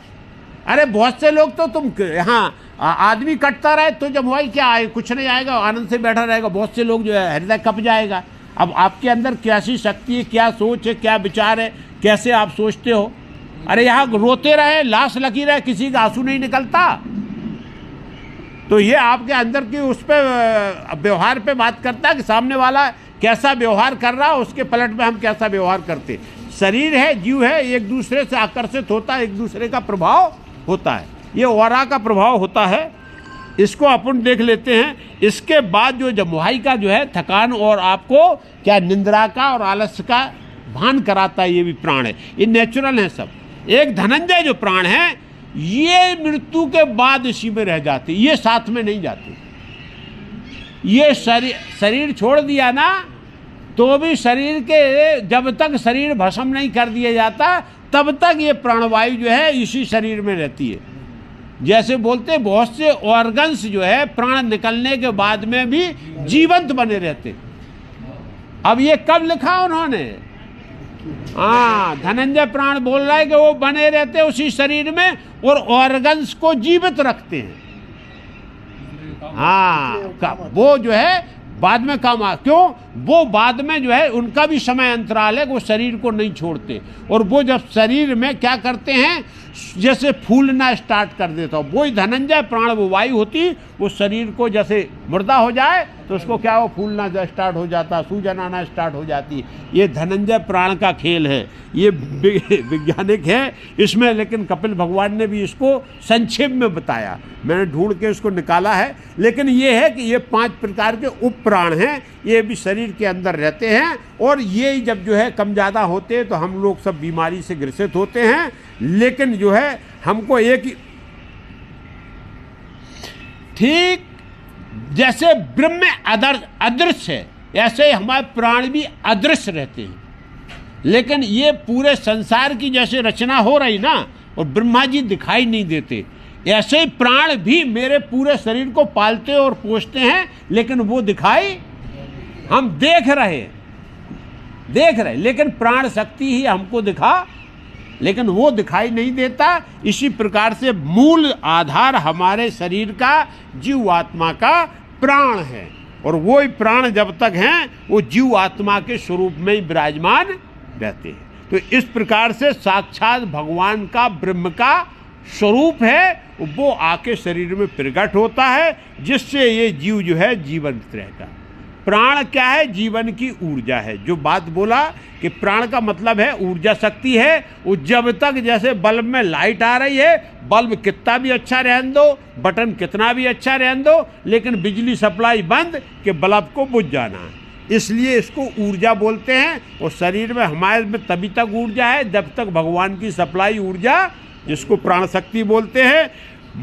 अरे बहुत से लोग तो तुम हाँ आदमी कटता रहे तो जमुआई क्या आए, कुछ नहीं आएगा, आनंद से बैठा रहेगा। बहुत से लोग जो है हृदय कप जाएगा। अब आपके अंदर कैसी शक्ति है, क्या सोच है, क्या विचार है, कैसे आप सोचते हो। अरे यहाँ रोते रहे, लाश लगी रहे, किसी का आंसू नहीं निकलता। तो ये आपके अंदर की उस पर व्यवहार पे बात करता है कि सामने वाला कैसा व्यवहार कर रहा है, उसके पलट में हम कैसा व्यवहार करते। शरीर है, जीव है, एक दूसरे से आकर्षित होता है, एक दूसरे का प्रभाव होता है, ये ऑरा का प्रभाव होता है। इसको अपन देख लेते हैं। इसके बाद जो जमुहाई का जो है थकान और आपको क्या निंद्रा का और आलस्य का भान कराता है, ये भी प्राण है, ये नेचुरल है सब। एक धनंजय जो प्राण है ये मृत्यु के बाद इसी में रह जाते, ये साथ में नहीं जाते। ये शरीर छोड़ दिया ना तो भी शरीर के जब तक शरीर भस्म नहीं कर दिया जाता तब तक ये प्राणवायु जो है इसी शरीर में रहती है। जैसे बोलते बहुत से ऑर्गन्स जो है प्राण निकलने के बाद में भी जीवंत बने रहते। अब ये कब लिखा उन्होंने? हाँ धनंजय प्राण बोल रहा है कि वो बने रहते उसी शरीर में और ऑर्गन्स को जीवित रखते हैं। हाँ वो जो है बाद में काम आ, क्यों? वो बाद में जो है उनका भी समय अंतराल है, वो शरीर को नहीं छोड़ते। और वो जब शरीर में क्या करते हैं, जैसे फूलना स्टार्ट कर देता हो, वही धनंजय प्राण वो वायु होती, वो शरीर को जैसे मुर्दा हो जाए तो उसको क्या हो फूलना स्टार्ट हो जाता, सूजन आना स्टार्ट हो जाती। ये धनंजय प्राण का खेल है, ये वैज्ञानिक है इसमें, लेकिन कपिल भगवान ने भी इसको संक्षेप में बताया, मैंने ढूंढ के इसको निकाला है। लेकिन ये है कि ये 5 प्रकार के उप प्राण हैं, ये भी शरीर के अंदर रहते हैं और ये जब जो है कम ज़्यादा होते हैं तो हम लोग सब बीमारी से ग्रसित होते हैं। लेकिन जो है हमको एक ही, ठीक जैसे ब्रह्म अदृश्य है ऐसे ही हमारे प्राण भी अदृश्य रहते हैं। लेकिन ये पूरे संसार की जैसे रचना हो रही ना और ब्रह्मा जी दिखाई नहीं देते, ऐसे ही प्राण भी मेरे पूरे शरीर को पालते और पोषते हैं, लेकिन वो दिखाई हम देख रहे, लेकिन प्राण शक्ति ही हमको दिखा, लेकिन वो दिखाई नहीं देता। इसी प्रकार से मूल आधार हमारे शरीर का जीव आत्मा का प्राण है और वो ही प्राण जब तक हैं वो जीव आत्मा के स्वरूप में ही विराजमान रहते हैं। तो इस प्रकार से साक्षात भगवान का ब्रह्म का स्वरूप है, वो आके शरीर में प्रकट होता है, जिससे ये जीव जो है जीवंत रहता है। प्राण क्या है? जीवन की ऊर्जा है। जो बात बोला कि प्राण का मतलब है ऊर्जा शक्ति है, वो जब तक जैसे बल्ब में लाइट आ रही है, बल्ब कितना भी अच्छा रहने दो, बटन कितना भी अच्छा रहने दो, लेकिन बिजली सप्लाई बंद कि बल्ब को बुझ जाना है, इसलिए इसको ऊर्जा बोलते हैं। और शरीर में हमारे में तभी तक ऊर्जा है जब तक भगवान की सप्लाई ऊर्जा, जिसको प्राण शक्ति बोलते हैं।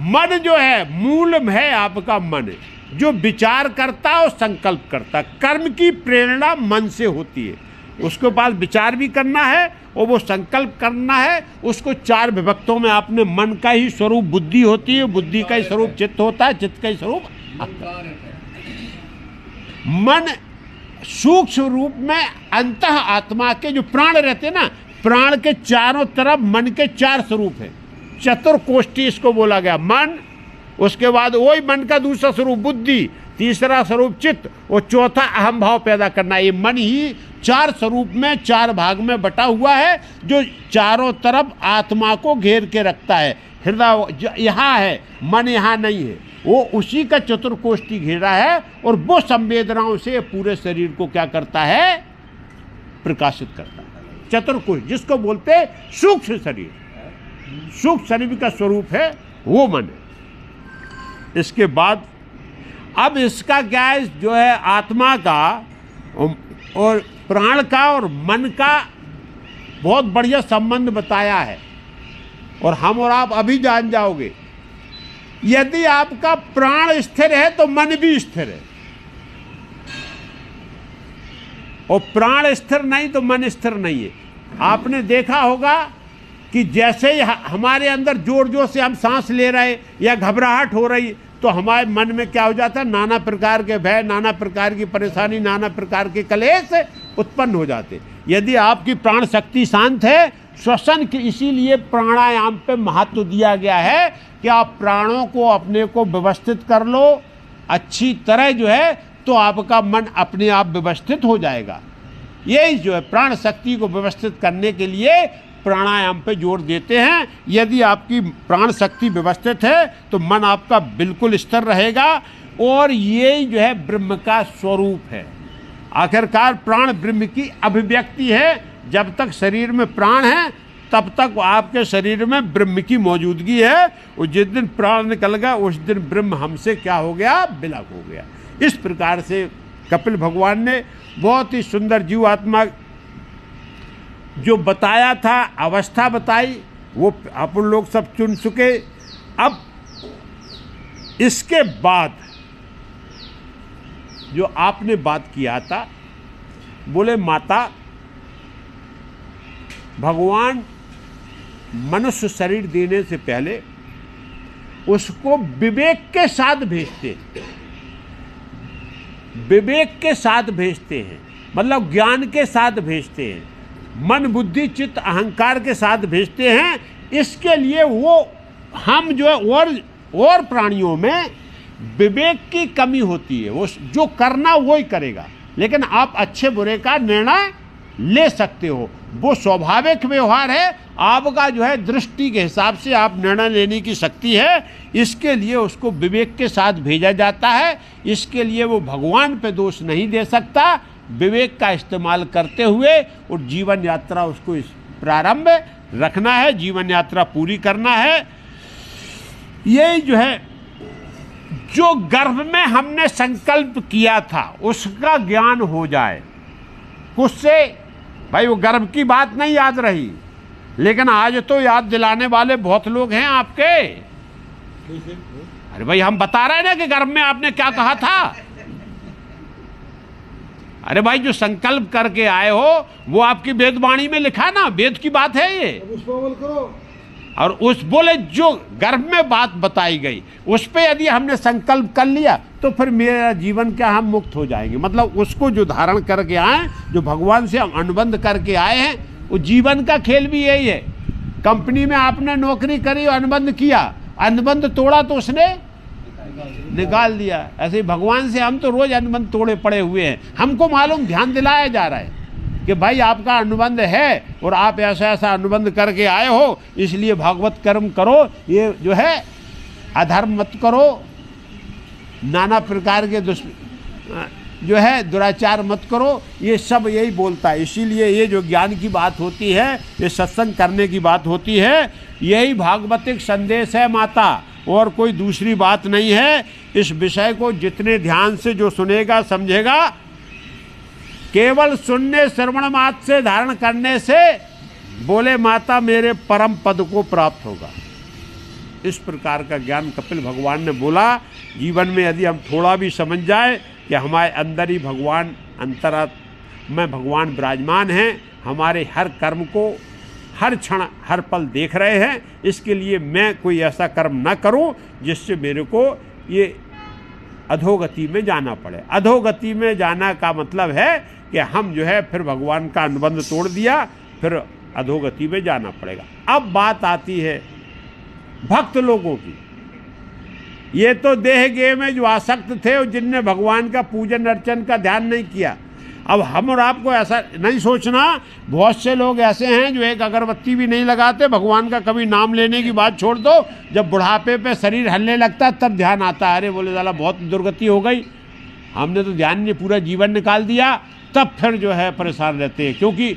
मन जो है मूल है आपका मन, जो विचार करता और संकल्प करता। कर्म की प्रेरणा मन से होती है, उसके पास विचार भी करना है और वो संकल्प करना है। उसको 4 विभक्तों में आपने मन का ही स्वरूप बुद्धि होती है, बुद्धि का ही स्वरूप चित्त होता है, चित्त का ही स्वरूप मन। सूक्ष्म रूप में अंतः आत्मा के जो प्राण रहते हैं ना, प्राण के चारों तरफ मन के 4 स्वरूप है। चतुर्कोष्ठी इसको बोला गया, मन, उसके बाद वही मन का दूसरा स्वरूप बुद्धि, तीसरा स्वरूप चित्त और चौथा अहम भाव पैदा करना। ये मन ही 4 स्वरूप में 4 भाग में बटा हुआ है, जो चारों तरफ आत्मा को घेर के रखता है। हृदय यहाँ है, मन यहाँ नहीं है, वो उसी का चतुर्कोष्ठी घेरा है और वो संवेदनाओं से पूरे शरीर को क्या करता है? प्रकाशित करता है। चतुर्कोष्ठ जिसको बोलते हैं सूक्ष्म शरीर, सूक्ष्म शरीर का स्वरूप है वो मन है। इसके बाद अब इसका क्या है, जो है आत्मा का और प्राण का और मन का बहुत बढ़िया संबंध बताया है, और हम और आप अभी जान जाओगे। यदि आपका प्राण स्थिर है तो मन भी स्थिर है, और प्राण स्थिर नहीं तो मन स्थिर नहीं है। आपने देखा होगा कि जैसे ही हमारे अंदर जोर जोर से हम सांस ले रहे या घबराहट हो रही, तो हमारे मन में क्या हो जाता है, नाना प्रकार के भय, नाना प्रकार की परेशानी, नाना प्रकार के कलेश उत्पन्न हो जाते। यदि आपकी प्राण शक्ति शांत है, श्वसन की, इसीलिए प्राणायाम पे महत्व दिया गया है कि आप प्राणों को अपने को व्यवस्थित कर लो अच्छी तरह, जो है तो आपका मन अपने आप व्यवस्थित हो जाएगा। यही जो है प्राण शक्ति को व्यवस्थित करने के लिए प्राणायाम पे जोर देते हैं। यदि आपकी प्राण शक्ति व्यवस्थित है तो मन आपका बिल्कुल स्थिर रहेगा, और ये जो है ब्रह्म का स्वरूप है। आखिरकार प्राण ब्रह्म की अभिव्यक्ति है। जब तक शरीर में प्राण है तब तक आपके शरीर में ब्रह्म की मौजूदगी है, और जिस दिन प्राण निकल गया उस दिन ब्रह्म हमसे क्या हो गया, विलग हो गया। इस प्रकार से कपिल भगवान ने बहुत ही सुंदर जीवात्मा जो बताया था, अवस्था बताई, वो अपन लोग सब चुन चुके। अब इसके बाद जो आपने बात किया था, बोले माता भगवान मनुष्य शरीर देने से पहले उसको विवेक के साथ भेजते, विवेक के साथ भेजते हैं, मतलब ज्ञान के साथ भेजते हैं, मन बुद्धि चित्त अहंकार के साथ भेजते हैं। इसके लिए वो हम जो है और प्राणियों में विवेक की कमी होती है, वो जो करना वो ही करेगा, लेकिन आप अच्छे बुरे का निर्णय ले सकते हो, वो स्वाभाविक व्यवहार है आपका, जो है दृष्टि के हिसाब से आप निर्णय लेने की शक्ति है। इसके लिए उसको विवेक के साथ भेजा जाता है। इसके लिए वो भगवान पे दोष नहीं दे सकता, विवेक का इस्तेमाल करते हुए और जीवन यात्रा उसको इस प्रारंभ रखना है, जीवन यात्रा पूरी करना है। यही जो है जो गर्भ में हमने संकल्प किया था उसका ज्ञान हो जाए। कुछ से भाई वो गर्भ की बात नहीं याद रही, लेकिन आज तो याद दिलाने वाले बहुत लोग हैं आपके। अरे भाई हम बता रहे हैं ना कि गर्भ में आपने क्या कहा था। अरे भाई जो संकल्प करके आए हो वो आपकी वेदवाणी में लिखा ना, वेद की बात है ये। करो। और उस बोले जो गर्भ में बात बताई गई उस पे यदि हमने संकल्प कर लिया तो फिर मेरा जीवन क्या, हम मुक्त हो जाएंगे। मतलब उसको जो धारण करके आए, जो भगवान से हम अनुबंध करके आए हैं, वो जीवन का खेल भी यही है। कंपनी में आपने नौकरी करी और अनुबंध किया, अनुबंध तोड़ा तो उसने निकाल दिया। ऐसे ही भगवान से हम तो रोज अनुबंध तोड़े पड़े हुए हैं। हमको मालूम, ध्यान दिलाया जा रहा है कि भाई आपका अनुबंध है और आप ऐसा ऐसा अनुबंध करके आए हो, इसलिए भागवत कर्म करो, ये जो है अधर्म मत करो, नाना प्रकार के जो है दुराचार मत करो, ये सब यही बोलता है। इसीलिए ये जो ज्ञान की बात होती है, ये सत्संग करने की बात होती है, यही भागवतिक संदेश है माता, और कोई दूसरी बात नहीं है। इस विषय को जितने ध्यान से जो सुनेगा समझेगा, केवल सुनने श्रवण मात्र से धारण करने से बोले माता मेरे परम पद को प्राप्त होगा। इस प्रकार का ज्ञान कपिल भगवान ने बोला। जीवन में यदि हम थोड़ा भी समझ जाए कि हमारे अंदर ही भगवान, अंतरात्मा में भगवान विराजमान हैं, हमारे हर कर्म को हर क्षण हर पल देख रहे हैं, इसके लिए मैं कोई ऐसा कर्म न करूं जिससे मेरे को ये अधोगति में जाना पड़े। अधोगति में जाना का मतलब है कि हम जो है फिर भगवान का अनुबंध तोड़ दिया, फिर अधोगति में जाना पड़ेगा। अब बात आती है भक्त लोगों की। ये तो देह गेह में जो आसक्त थे और जिनने भगवान का पूजन अर्चन का ध्यान नहीं किया। अब हम और आपको ऐसा नहीं सोचना, बहुत से लोग ऐसे हैं जो एक अगरबत्ती भी नहीं लगाते, भगवान का कभी नाम लेने की बात छोड़ दो, जब बुढ़ापे पे शरीर हलने लगता तब ध्यान आता है, अरे बोले साला बहुत दुर्गति हो गई, हमने तो ध्यान नहीं, पूरा जीवन निकाल दिया, तब फिर जो है परेशान रहते हैं। क्योंकि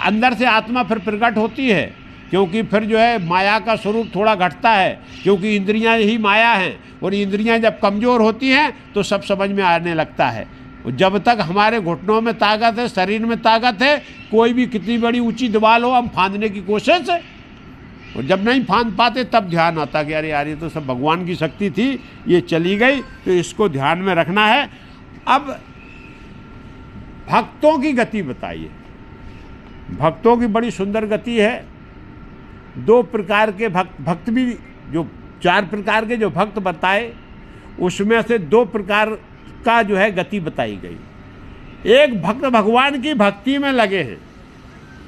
अंदर से आत्मा फिर प्रकट होती है, क्योंकि फिर जो है माया का स्वरूप थोड़ा घटता है, क्योंकि इंद्रियां ही माया हैं, और इंद्रियां जब कमज़ोर होती हैं तो सब समझ में आने लगता है। जब तक हमारे घुटनों में ताकत है, शरीर में ताकत है, कोई भी कितनी बड़ी ऊंची दीवार हो हम फांदने की कोशिश है, और जब नहीं फांद पाते तब ध्यान आता कि अरे यार ये तो सब भगवान की शक्ति थी, ये चली गई, तो इसको ध्यान में रखना है। अब भक्तों की गति बताइए। भक्तों की बड़ी सुंदर गति है। 2 प्रकार के भक्त भी, जो 4 प्रकार के जो भक्त बताए उसमें से 2 प्रकार का जो है गति बताई गई। एक भक्त भगवान की भक्ति में लगे हैं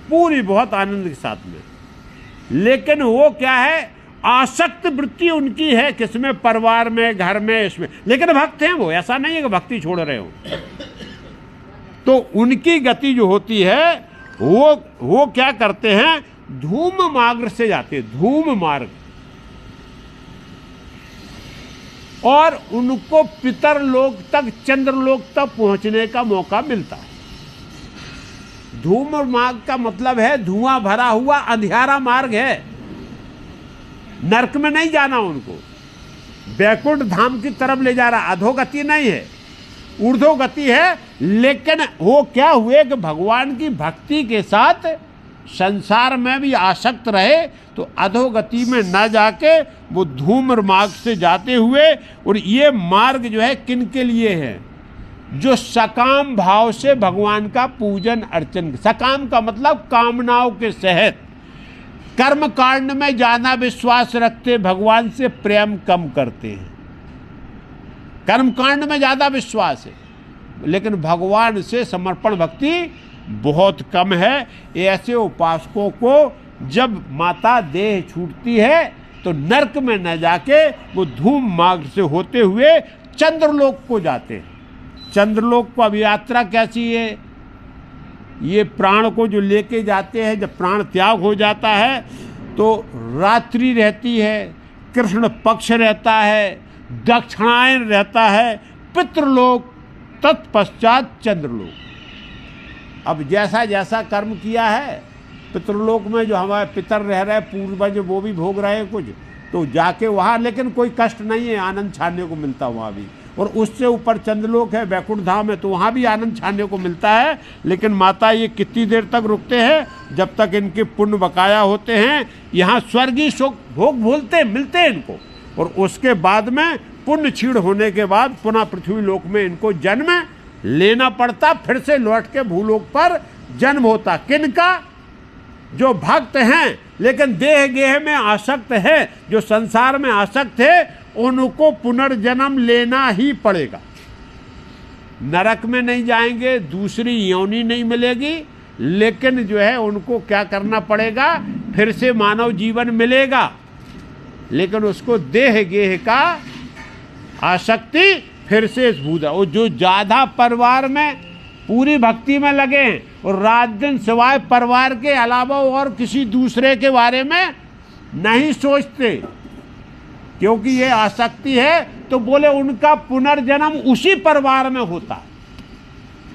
पूरी बहुत आनंद के साथ में, लेकिन वो क्या है, आसक्त वृत्ति उनकी है, किसमें, परिवार में, घर में, इसमें, लेकिन भक्त हैं वो, ऐसा नहीं है कि भक्ति छोड़ रहे हो। तो उनकी गति जो होती है वो क्या करते हैं, धूम मार्ग से जाते हैं, धूम मार्ग, और उनको पितरलोक तक, चंद्रलोक तक पहुंचने का मौका मिलता है। धूम मार्ग का मतलब है धुआं भरा हुआ अंधियारा मार्ग है, नरक में नहीं जाना उनको, बैकुंठ धाम की तरफ ले जा रहा, अधोगति नहीं है, ऊर्ध्वगति है। लेकिन वो क्या हुए कि भगवान की भक्ति के साथ संसार में भी आसक्त रहे, तो अधोगति में न जाके वो धूम्र मार्ग से जाते हुए, और ये मार्ग जो है किन के लिए है, जो सकाम भाव से भगवान का पूजन अर्चन, सकाम का मतलब कामनाओं के सहित, कर्म कांड में ज्यादा विश्वास रखते, भगवान से प्रेम कम करते हैं, कर्म कांड में ज्यादा विश्वास है, लेकिन भगवान से समर्पण भक्ति बहुत कम है। ऐसे उपासकों को जब माता देह छूटती है तो नरक में न जाके वो धूम मार्ग से होते हुए चंद्रलोक को जाते हैं। चंद्रलोक को अब यात्रा कैसी है, ये प्राण को जो लेके जाते हैं, जब प्राण त्याग हो जाता है तो रात्रि रहती है, कृष्ण पक्ष रहता है, दक्षिणायन रहता है, पितृलोक, तत्पश्चात चंद्रलोक। अब जैसा जैसा कर्म किया है, पितृलोक में जो हमारे पितर रह रहे, पूर्वज वो भी भोग रहे हैं कुछ, तो जाके वहाँ लेकिन कोई कष्ट नहीं है, आनंद छाने को मिलता वहाँ भी। और उससे ऊपर चंद्रलोक है, बैकुंठ धाम है, तो वहाँ भी आनंद छाने को मिलता है। लेकिन माता ये कितनी देर तक रुकते हैं, जब तक इनके पुण्य बकाया होते हैं। यहाँ स्वर्गीय सुख भोग भूलते मिलते हैं इनको, और उसके बाद में पुण्य क्षीण होने के बाद पुनः पृथ्वी लोक में इनको जन्म लेना पड़ता, फिर से लौट के भूलोक पर जन्म होता। किनका, जो भक्त हैं लेकिन देह गेह में आसक्त है, जो संसार में आसक्त है, उनको पुनर्जन्म लेना ही पड़ेगा। नरक में नहीं जाएंगे, दूसरी योनि नहीं मिलेगी, लेकिन जो है उनको क्या करना पड़ेगा, फिर से मानव जीवन मिलेगा, लेकिन उसको देह गेह का आसक्ति फिर से भूत। और जो ज्यादा परिवार में पूरी भक्ति में लगे हैं और रात दिन सिवाय परिवार के अलावा और किसी दूसरे के बारे में नहीं सोचते, क्योंकि ये आसक्ति है, तो बोले उनका पुनर्जन्म उसी परिवार में होता।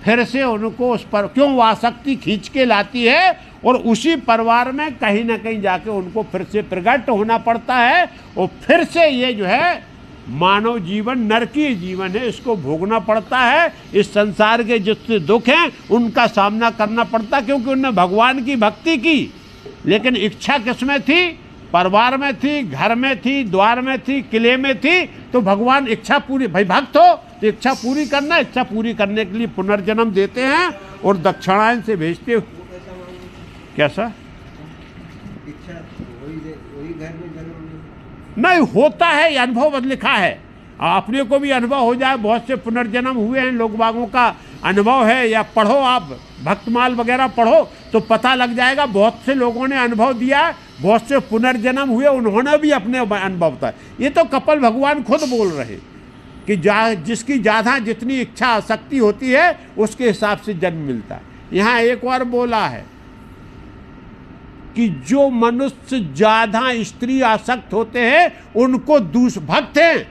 फिर से उनको उस पर, क्यों वो आसक्ति खींच के लाती है, और उसी परिवार में कहीं ना कहीं जाके उनको फिर से प्रकट होना पड़ता है, और फिर से ये जो है मानव जीवन नरकीय जीवन है, इसको भोगना पड़ता है। इस संसार के जितने दुख हैं उनका सामना करना पड़ता, क्योंकि उन्होंने भगवान की भक्ति की, लेकिन इच्छा किसमें थी, परिवार में थी, घर में थी, द्वार में थी, किले में थी। तो भगवान इच्छा पूरी, भाई भक्त हो तो इच्छा पूरी करना, इच्छा पूरी करने के लिए पुनर्जन्म देते हैं और दक्षिणायन से भेजते हो। कैसा इच्छा वही घर में जन्म नहीं होता है, ये अनुभव लिखा है, अपने को भी अनुभव हो जाए, बहुत से पुनर्जन्म हुए हैं, लोग बागों का अनुभव है, या पढ़ो आप भक्तमाल वगैरह पढ़ो तो पता लग जाएगा। बहुत से लोगों ने अनुभव दिया, बहुत से पुनर्जन्म हुए, उन्होंने भी अपने अनुभव बताया। ये तो कपिल भगवान खुद बोल रहे कि जिसकी ज़्यादा जितनी इच्छा आसक्ति होती है उसके हिसाब से जन्म मिलता है। यहाँ एक बार बोला है कि जो मनुष्य ज्यादा स्त्री आसक्त होते हैं उनको भक्त हैं,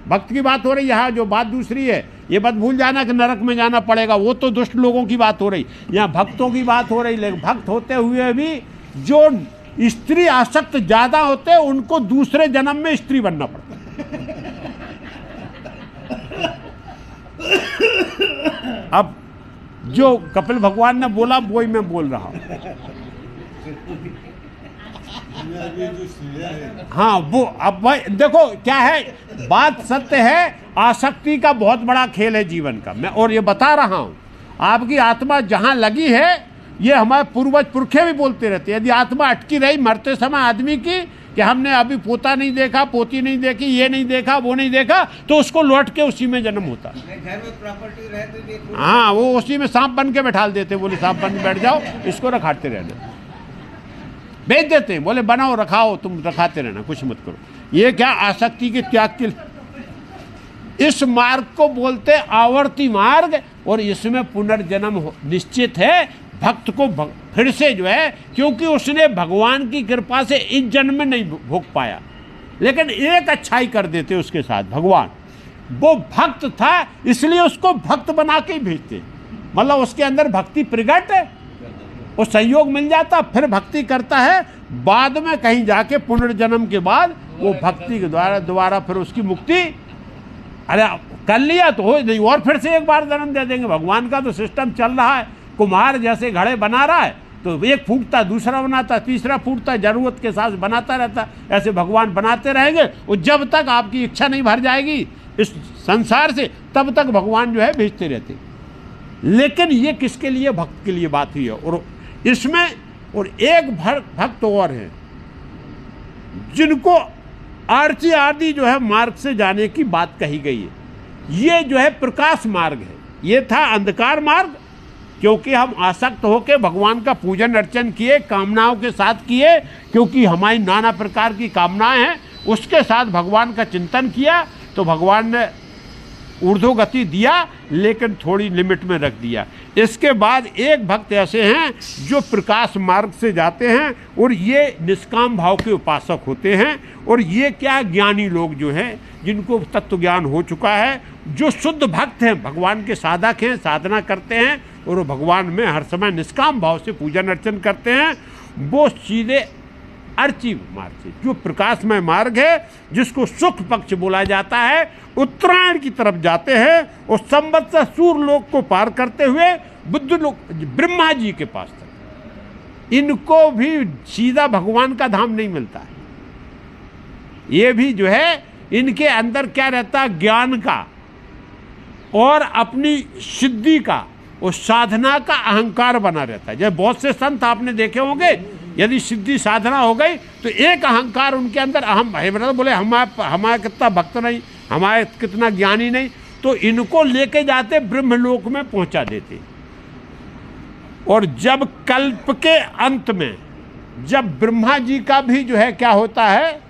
भक्त की बात हो रही है। यहाँ जो बात दूसरी है, ये बात भूल जाना कि नरक में जाना पड़ेगा, वो तो दुष्ट लोगों की बात हो रही, यहाँ भक्तों की बात हो रही। लेकिन भक्त होते हुए भी जो स्त्री आसक्त ज्यादा होते हैं, उनको दूसरे जन्म में स्त्री बनना पड़ता है। अब जो कपिल भगवान ने बोला वही मैं बोल रहा हूं। हाँ, वो अब भाई देखो क्या है, बात सत्य है, आसक्ति का बहुत बड़ा खेल है जीवन का। मैं और ये बता रहा हूं, आपकी आत्मा जहां लगी है, ये हमारे पूर्वज पुरखे भी बोलते रहते हैं, यदि आत्मा अटकी रही मरते समय आदमी की कि हमने अभी पोता नहीं देखा, पोती नहीं देखी, ये नहीं देखा, वो नहीं देखा, तो उसको लौट के उसी में जन्म होता है। घर में प्रॉपर्टी रहती थी, हाँ, वो उसी में सांप बन के बैठाल देते, बोले सांप बन के बैठ जाओ, इसको रखाते रहना, बेच देते हैं, बोले बनाओ रखाओ, तुम रखाते रहना, कुछ मत करो। ये क्या आसक्ति के त्याग के, इस मार्ग को बोलते आवर्ती मार्ग, और इसमें पुनर्जन्म निश्चित है भक्त को फिर से जो है, क्योंकि उसने भगवान की कृपा से इस जन्म में नहीं भोग पाया, लेकिन एक अच्छाई कर देते उसके साथ भगवान। वो भक्त था इसलिए उसको भक्त बना के ही भेजते, मतलब उसके अंदर भक्ति प्रगट है, वो संयोग मिल जाता, फिर भक्ति करता है, बाद में कहीं जाके पुनर्जन्म के बाद वो भक्ति के द्वारा दोबारा फिर उसकी मुक्ति, अरे कर लिया तो हो नहीं, और फिर से एक बार जन्म दे देंगे। भगवान का तो सिस्टम चल रहा है, कुम्हार जैसे घड़े बना रहा है, तो एक फूटता दूसरा बनाता, तीसरा फूटता, जरूरत के साथ बनाता रहता, ऐसे भगवान बनाते रहेंगे। और जब तक आपकी इच्छा नहीं भर जाएगी इस संसार से, तब तक भगवान जो है भेजते रहते। लेकिन ये किसके लिए? भक्त के लिए बात हुई है। और इसमें और एक भक्त और हैं जिनको आरती आदि जो है मार्ग से जाने की बात कही गई है। ये जो है प्रकाश मार्ग है, ये था अंधकार मार्ग, क्योंकि हम आसक्त होकर भगवान का पूजन अर्चन किए, कामनाओं के साथ किए, क्योंकि हमारी नाना प्रकार की कामनाएं हैं, उसके साथ भगवान का चिंतन किया, तो भगवान ने ऊर्ध्व गति दिया, लेकिन थोड़ी लिमिट में रख दिया। इसके बाद एक भक्त ऐसे हैं जो प्रकाश मार्ग से जाते हैं, और ये निष्काम भाव के उपासक होते हैं। और ये क्या, ज्ञानी लोग जो हैं, जिनको तत्व ज्ञान हो चुका है, जो शुद्ध भक्त हैं, भगवान के साधक हैं, साधना करते हैं, और वो भगवान में हर समय निष्काम भाव से पूजन अर्चन करते हैं, वो सीधे अर्ची मार्ग से, जो प्रकाशमय मार्ग है, जिसको सुख पक्ष बोला जाता है, उत्तरायण की तरफ जाते हैं, और संवत्सर सूर्य लोक को पार करते हुए बुद्ध लोक, ब्रह्मा जी के पास तक। इनको भी सीधा भगवान का धाम नहीं मिलता है। ये भी जो है, इनके अंदर क्या रहता है, ज्ञान का और अपनी सिद्धि का और साधना का अहंकार बना रहता है। जैसे बहुत से संत आपने देखे होंगे, यदि सिद्धि साधना हो गई तो एक अहंकार उनके अंदर, अहम है, मतलब बोले हमारा कितना भक्त नहीं, हमारे कितना ज्ञानी नहीं, तो इनको लेके जाते ब्रह्मलोक में पहुंचा देते। और जब कल्प के अंत में, जब ब्रह्मा जी का भी जो है क्या होता है,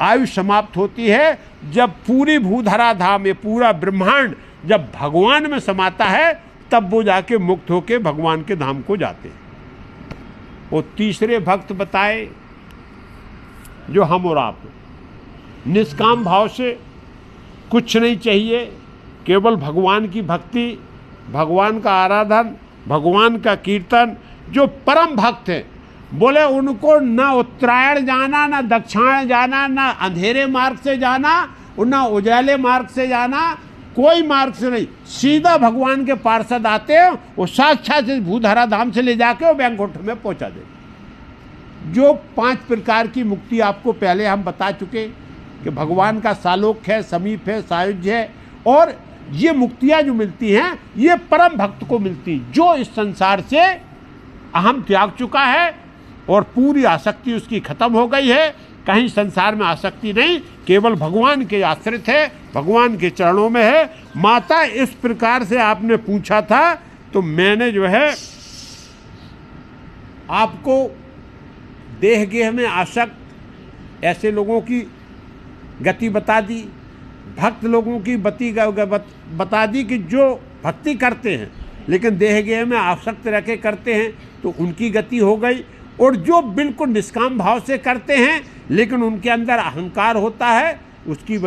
आयु समाप्त होती है, जब पूरी भूधरा धाम, ये पूरा ब्रह्मांड जब भगवान में समाता है, तब वो जाके मुक्त होके भगवान के धाम को जाते हैं। और तीसरे भक्त बताए जो हम और आप, निष्काम भाव से कुछ नहीं चाहिए, केवल भगवान की भक्ति, भगवान का आराधन, भगवान का कीर्तन। जो परम भक्त हैं, बोले उनको ना उत्तरायण जाना, ना दक्षिणायन जाना, ना अंधेरे मार्ग से जाना, और ना उजाले मार्ग से जाना, कोई मार्ग से नहीं, सीधा भगवान के पार्षद आते हैं, वो साक्षात भूधरा धाम से ले जाके वो बैंकुंठ में पहुंचा दे। जो 5 प्रकार की मुक्ति आपको पहले हम बता चुके कि भगवान का सालोक्य है, समीप है, सायुज्य है, और ये मुक्तियां जो मिलती हैं, ये परम भक्त को मिलती, जो इस संसार से अहम त्याग चुका है और पूरी आसक्ति उसकी खत्म हो गई है। कहीं संसार में आसक्ति नहीं, केवल भगवान के आश्रित है, भगवान के चरणों में है। माता, इस प्रकार से आपने पूछा था, तो मैंने जो है आपको देह गेह में आसक्त ऐसे लोगों की गति बता दी, भक्त लोगों की बता दी कि जो भक्ति करते हैं लेकिन देह गेह में आसक्त रह के करते हैं, तो उनकी गति हो गई। और जो बिल्कुल निष्काम भाव से करते हैं लेकिन उनके अंदर अहंकार होता है, उसकी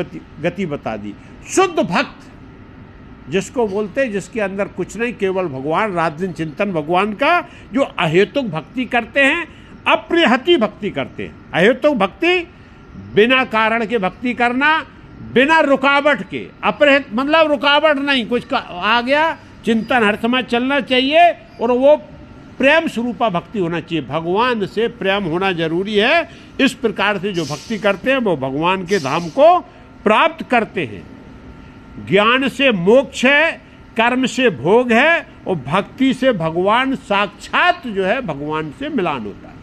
गति बता दी। शुद्ध भक्त जिसको बोलते हैं, जिसके अंदर कुछ नहीं, केवल भगवान, रात दिन चिंतन भगवान का, जो अहेतुक भक्ति करते हैं, अप्रियहति भक्ति करते हैं। अहेतुक भक्ति, बिना कारण के भक्ति करना, बिना रुकावट के। अपरिहित मतलब रुकावट नहीं, कुछ आ गया, चिंतन हर समय चलना चाहिए, और वो प्रेम स्वरूपा भक्ति होना चाहिए। भगवान से प्रेम होना जरूरी है। इस प्रकार से जो भक्ति करते हैं वो भगवान के धाम को प्राप्त करते हैं। ज्ञान से मोक्ष है, कर्म से भोग है, और भक्ति से भगवान साक्षात जो है भगवान से मिलान होता है।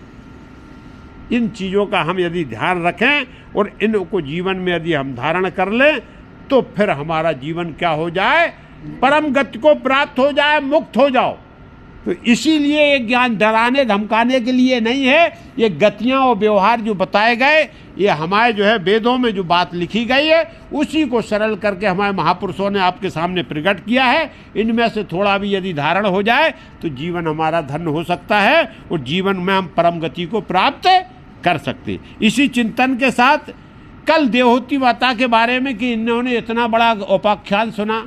इन चीज़ों का हम यदि ध्यान रखें और इनको जीवन में यदि हम धारण कर लें तो फिर हमारा जीवन क्या हो जाए, परम गति को प्राप्त हो जाए, मुक्त हो जाओ। तो इसीलिए ये ज्ञान डराने धमकाने के लिए नहीं है। ये गतियाँ और व्यवहार जो बताए गए, ये हमारे जो है वेदों में जो बात लिखी गई है उसी को सरल करके हमारे महापुरुषों ने आपके सामने प्रकट किया है। इनमें से थोड़ा भी यदि धारण हो जाए तो जीवन हमारा धन्य हो सकता है और जीवन में हम परम गति को प्राप्त कर सकते। इसी चिंतन के साथ कल देवहूति माता के बारे में कि इन्होंने इतना बड़ा उपाख्यान सुना,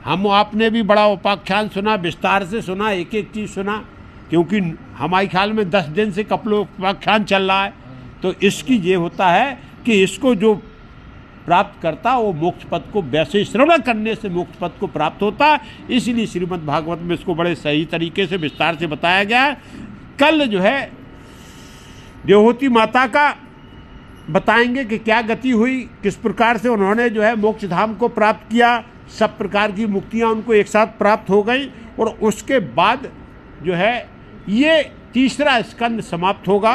हम आपने भी बड़ा उपाख्यान सुना, विस्तार से सुना, एक एक चीज़ सुना, क्योंकि हमारे ख्याल में 10 दिन से कपलो उपाख्यान चल रहा है। तो इसकी ये होता है कि इसको जो प्राप्त करता वो मोक्ष पद को वैसे श्रवण करने से मोक्ष पद को प्राप्त होता है। इसलिए श्रीमद् भागवत में इसको बड़े सही तरीके से विस्तार से बताया गया है। कल जो है देवहूति माता का बताएंगे कि क्या गति हुई, किस प्रकार से उन्होंने जो है मोक्ष धाम को प्राप्त किया, सब प्रकार की मुक्तियाँ उनको एक साथ प्राप्त हो गई। और उसके बाद जो है ये तीसरा स्कंद समाप्त होगा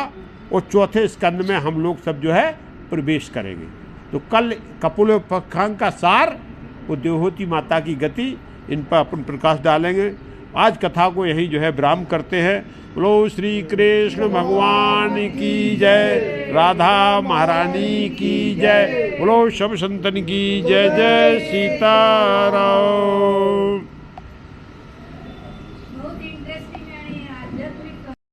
और चौथे स्कंद में हम लोग सब जो है प्रवेश करेंगे। तो कल कपिलोपाख्यान का सार वो देवहूति माता की गति, इन पर अपन प्रकाश डालेंगे। आज कथा को यहीं जो है विराम करते हैं। बोलो श्री कृष्ण भगवान की जय, राधा महारानी की जय, बोलो सब संतन की जय। जय सीताराम।